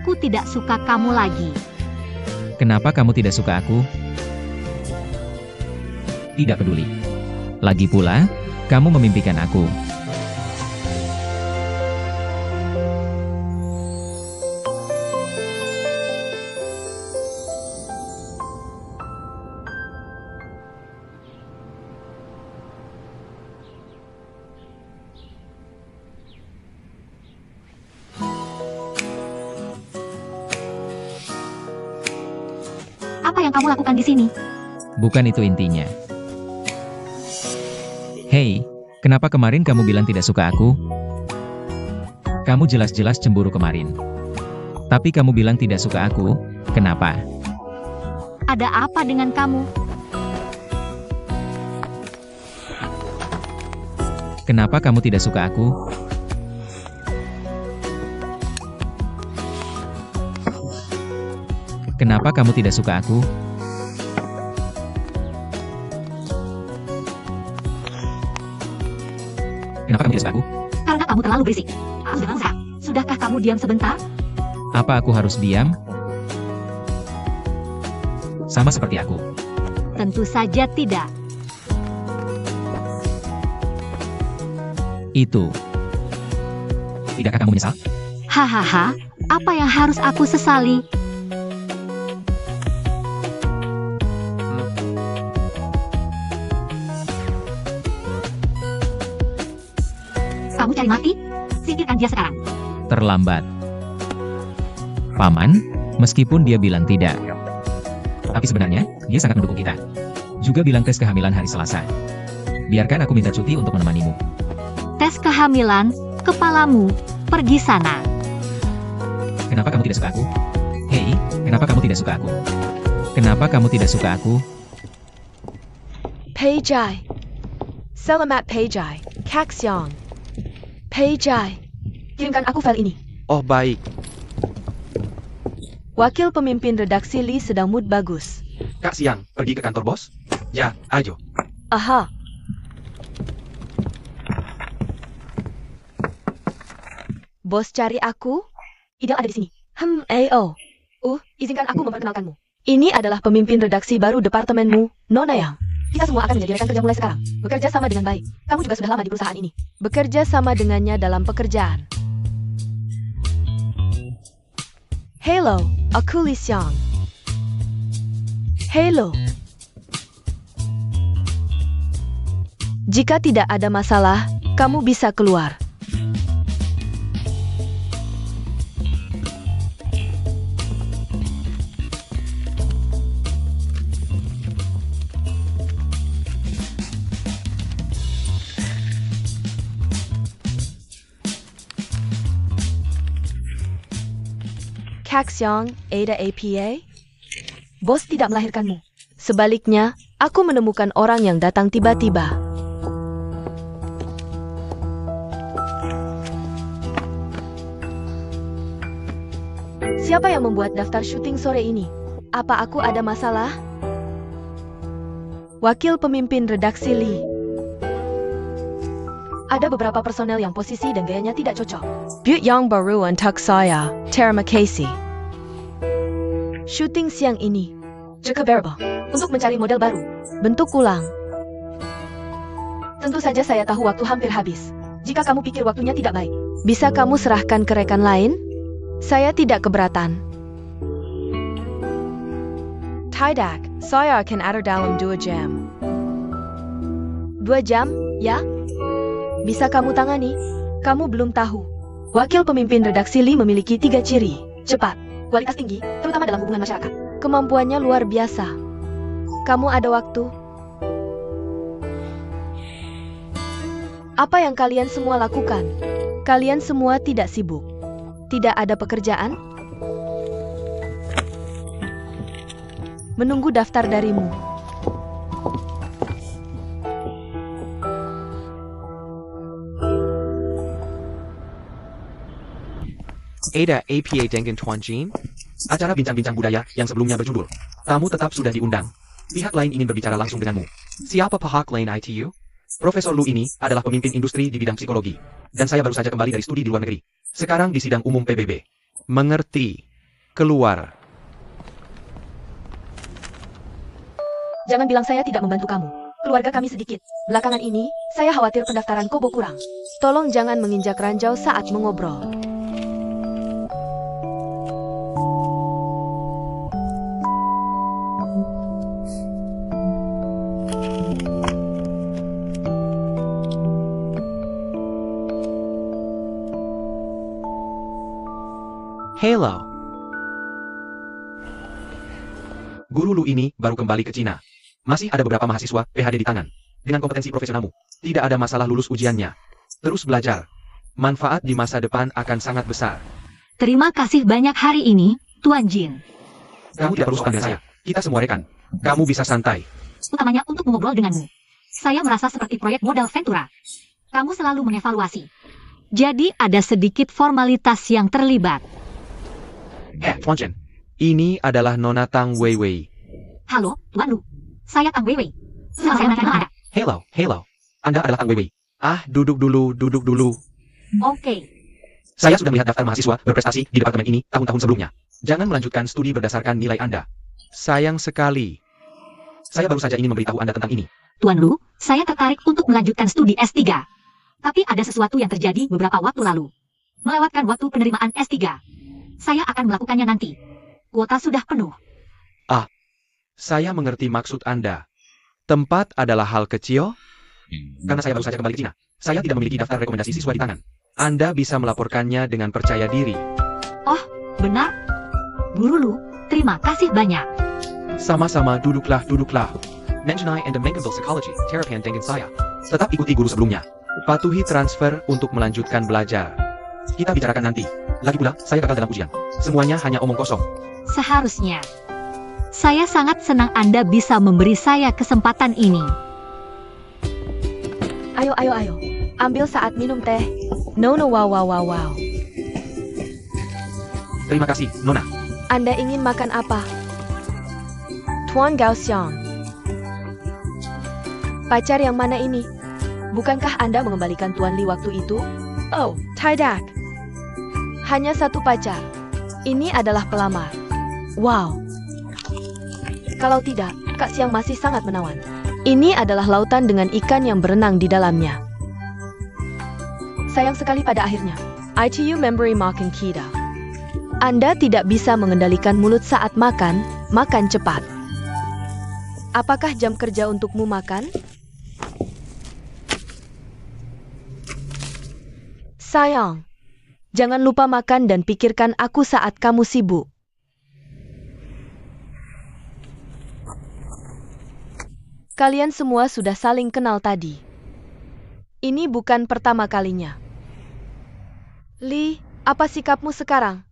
Aku tidak suka kamu lagi. Kenapa kamu tidak suka aku? Tidak peduli. Lagi pula, kamu memimpikan aku. yang kamu lakukan di sini? Bukan itu intinya. Hei, kenapa kemarin kamu bilang tidak suka aku? Kamu jelas-jelas cemburu kemarin. Tapi kamu bilang tidak suka aku, kenapa? Ada apa dengan kamu? Kenapa kamu tidak suka aku? Kenapa kamu tidak suka aku? Kenapa kamu tidak suka aku? Karena kamu terlalu berisik. Sudah bangsa. Sudahkah kamu diam sebentar? Apa aku harus diam? Sama seperti aku. Tentu saja tidak. Itu. Tidakkah kamu menyesal? Hahaha, apa yang harus aku sesali? Kamu cari mati? Singkirkan dia sekarang. Terlambat. Paman, meskipun dia bilang tidak. Tapi sebenarnya, dia sangat mendukung kita. Juga bilang tes kehamilan hari Selasa. Biarkan aku minta cuti untuk menemanimu. Tes kehamilan, kepalamu, pergi sana. Kenapa kamu tidak suka aku? Hei, kenapa kamu tidak suka aku? Kenapa kamu tidak suka aku? Peijai. Selamat Peijai. Kaxiong. Peijai. Kirimkan aku file ini. Oh baik, Wakil pemimpin redaksi Lee sedang mood bagus. Kak Siang, pergi ke kantor bos? Ya, ayo. Aha. Bos cari aku? Idang ada di sini. Oh. Izinkan aku memperkenalkanmu. Ini adalah pemimpin redaksi baru departemenmu, Nona Yang. Kita semua akan menjadi rekan kerja mulai sekarang. Bekerja sama dengan baik. Kamu juga sudah lama di perusahaan ini. Bekerja sama dengannya dalam pekerjaan. Hello, aku Lee Xiang. Hello. Jika tidak ada masalah, kamu bisa keluar. Kaxiong, Ada APA? Bos tidak melahirkanmu. Sebaliknya, aku menemukan orang yang datang tiba-tiba. Siapa yang membuat daftar syuting sore ini? Apa aku ada masalah? Wakil pemimpin redaksi Lee. Ada beberapa personel yang posisi dan gayanya tidak cocok. Butte yang baru untuk saya, terima kasih. Syuting siang ini. Cukup bearable. Untuk mencari model baru. Bentuk ulang. Tentu saja saya tahu waktu hampir habis. Jika kamu pikir waktunya tidak baik. Bisa kamu serahkan ke rekan lain? Saya tidak keberatan. Tidak, saya akan ada dalam 2 jam. 2 jam, ya? Bisa kamu tangani? Kamu belum tahu. Wakil pemimpin redaksi Lee memiliki 3 ciri. Cepat, kualitas tinggi, terutama dalam hubungan masyarakat. Kemampuannya luar biasa. Kamu ada waktu? Apa yang kalian semua lakukan? Kalian semua tidak sibuk. Tidak ada pekerjaan? Menunggu daftar darimu. Ada APA Dengan Tuan Jin? Acara bincang-bincang budaya yang sebelumnya berjudul Tamu tetap sudah diundang. Pihak lain ingin berbicara langsung denganmu. Siapa pihak lain ITU? Profesor Lu ini adalah pemimpin industri di bidang psikologi. Dan saya baru saja kembali dari studi di luar negeri. Sekarang di sidang umum PBB. Mengerti. Keluar. Jangan bilang saya tidak membantu kamu. Keluarga kami sedikit. Belakangan ini, saya khawatir pendaftaran Kobo kurang. Tolong jangan menginjak ranjau saat mengobrol. Hello. Guru Lu ini baru kembali ke Cina. Masih ada beberapa mahasiswa PhD di tangan. Dengan kompetensi profesionalmu, tidak ada masalah lulus ujiannya. Terus belajar. Manfaat di masa depan akan sangat besar. Terima kasih banyak hari ini, Tuan Jin. Kamu tidak perlu sopan dengan saya. Kita semua rekan. Kamu bisa santai. Utamanya untuk mengobrol denganmu. Saya merasa seperti proyek modal Ventura. Kamu selalu mengevaluasi. Jadi ada sedikit formalitas yang terlibat. Tuan Chen, ini adalah Nona Tang Weiwei. Halo, Tuan Lu. Saya Tang Weiwei. Senang saya mengenal Anda. Hello. Anda adalah Tang Weiwei. Duduk dulu. Oke. Saya sudah melihat daftar mahasiswa berprestasi di departemen ini tahun-tahun sebelumnya. Jangan melanjutkan studi berdasarkan nilai Anda. Sayang sekali. Saya baru saja ingin memberitahu Anda tentang ini. Tuan Lu, saya tertarik untuk melanjutkan studi S3. Tapi ada sesuatu yang terjadi beberapa waktu lalu. Melewatkan waktu penerimaan S3. Saya akan melakukannya nanti. Kuota sudah penuh. Saya mengerti maksud Anda. Tempat adalah hal kecil? Karena saya baru saja kembali ke Cina. Saya tidak memiliki daftar rekomendasi siswa di tangan. Anda bisa melaporkannya dengan percaya diri. Oh, benar. Guru Lu, terima kasih banyak. Sama-sama, duduklah. Mengenai Anda mengambil psikologi, terapian dengan saya. Tetap ikuti guru sebelumnya. Patuhi transfer untuk melanjutkan belajar. Kita bicarakan nanti. Lagi pula, saya gagal dalam ujian. Semuanya hanya omong kosong. Seharusnya. Saya sangat senang Anda bisa memberi saya kesempatan ini. Ayo. Ambil saat minum teh. No, wow. Terima kasih, Nona. Anda ingin makan apa? Tuan Gaoxiang. Pacar yang mana ini? Bukankah Anda mengembalikan Tuan Li waktu itu? Oh, tidak. Hanya satu pacar. Ini adalah pelamar. Wow. Kalau tidak, Kak Siang masih sangat menawan. Ini adalah lautan dengan ikan yang berenang di dalamnya. Sayang sekali pada akhirnya. ITU Memory Makan Kita. Anda tidak bisa mengendalikan mulut saat makan cepat. Apakah jam kerja untukmu makan? Sayang, jangan lupa makan dan pikirkan aku saat kamu sibuk. Kalian semua sudah saling kenal tadi. Ini bukan pertama kalinya. Li, apa sikapmu sekarang?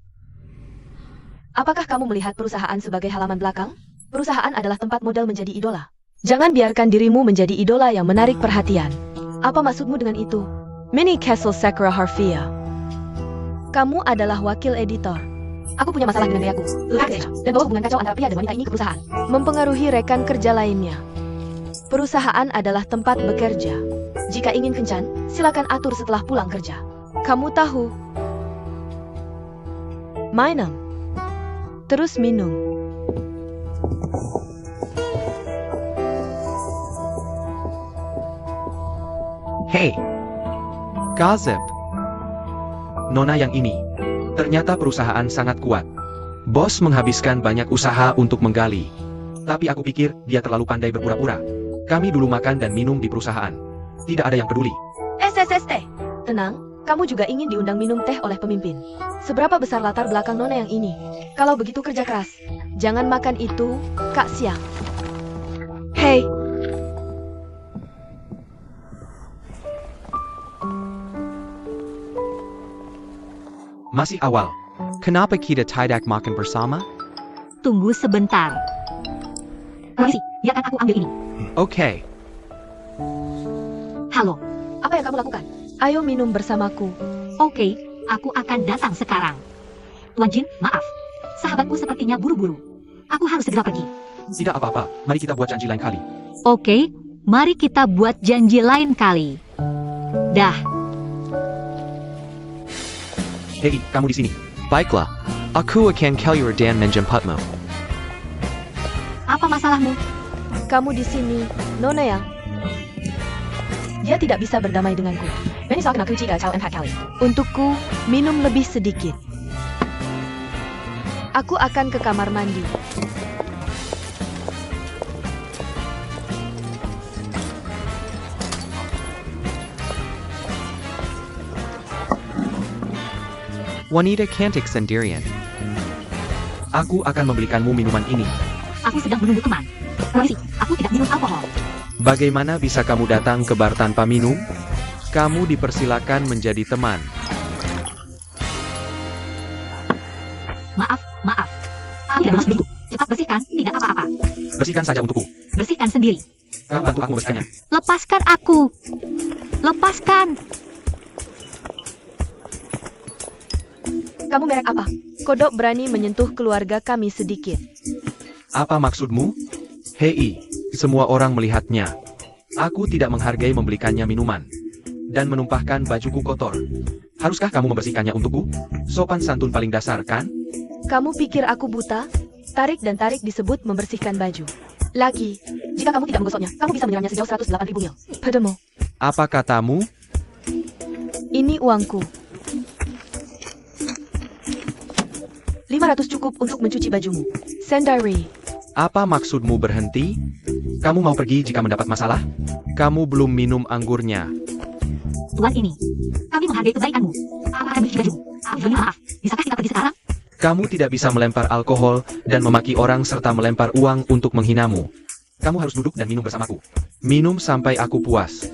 Apakah kamu melihat perusahaan sebagai halaman belakang? Perusahaan adalah tempat modal menjadi idola. Jangan biarkan dirimu menjadi idola yang menarik perhatian. Apa maksudmu dengan itu? Mini Kessel Sakura Harfia. Kamu adalah wakil editor. Aku punya masalah dengan gayaku, dan bawa hubungan kacau antara pria dan wanita ini ke perusahaan. Mempengaruhi rekan kerja lainnya. Perusahaan adalah tempat bekerja. Jika ingin kencan, silakan atur setelah pulang kerja. Kamu tahu. Minum. Terus minum. Hey, Gazep. Nona yang ini. Ternyata perusahaan sangat kuat. Bos menghabiskan banyak usaha untuk menggali. Tapi aku pikir dia terlalu pandai berpura-pura. Kami dulu makan dan minum di perusahaan. Tidak ada yang peduli. SSST. Tenang, kamu juga ingin diundang minum teh oleh pemimpin. Seberapa besar latar belakang Nona yang ini? Kalau begitu kerja keras. Jangan makan itu, Kak Siang. Hei. Masih awal. Kenapa kita tidak makan bersama? Tunggu sebentar. Permisi, biarkan aku ambil ini. Oke. Halo. Apa yang kamu lakukan? Ayo minum bersamaku. Oke, aku akan datang sekarang. Tuan Jin, maaf. Sahabatku sepertinya buru-buru. Aku harus segera pergi. Tidak apa-apa. Mari kita buat janji lain kali. Oke, mari kita buat janji lain kali. Dah. Hei, kamu di sini. Baiklah. Aku akan keluar dan menjemputmu. Apa masalahmu? Kamu di sini, Nona yang. Dia tidak bisa berdamai denganku. Benny kena kunci kacau 4 kali. Untukku, minum lebih sedikit. Aku akan ke kamar mandi. Wanita cantik sendirian. Aku akan membelikanmu minuman ini. Aku sedang menunggu teman. Permisi, aku tidak minum alkohol. Bagaimana bisa kamu datang ke bar tanpa minum? Kamu dipersilakan menjadi teman. Maaf. Aku tidak bermaksud begitu. Cepat bersihkan, tidak apa-apa. Bersihkan saja untukku. Bersihkan sendiri. Kamu bantu aku membersihkannya. Lepaskan aku. Lepaskan. Kamu merek apa? Kodok berani menyentuh keluarga kami sedikit. Apa maksudmu? Hei, semua orang melihatnya. Aku tidak menghargai membelikannya minuman. Dan menumpahkan bajuku kotor. Haruskah kamu membersihkannya untukku? Sopan santun paling dasar, kan? Kamu pikir aku buta? Tarik dan tarik disebut membersihkan baju. Lagi, Jika kamu tidak menggosoknya, kamu bisa menyerangnya sejauh 108.000 mil. padamu. Apa katamu? Ini uangku. 500 cukup untuk mencuci bajumu. Sendiri. Apa maksudmu berhenti? Kamu mau pergi jika mendapat masalah? Kamu belum minum anggurnya. Tuan ini. Kami menghargai kebaikanmu. Aku akan mencuci bajumu. Aku juga minta maaf. Bisakah kita pergi sekarang? Kamu tidak bisa melempar alkohol dan memaki orang serta melempar uang untuk menghinamu. Kamu harus duduk dan minum bersamaku. Minum sampai aku puas.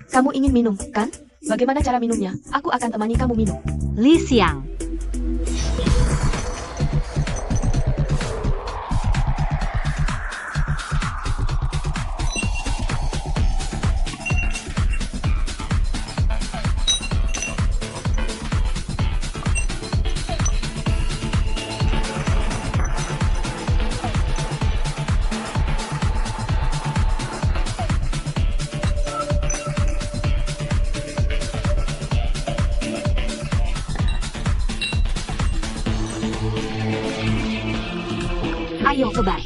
Kamu ingin minum, kan? Bagaimana cara minumnya? Aku akan temani kamu minum. Li Xiang. Ayo ke bar.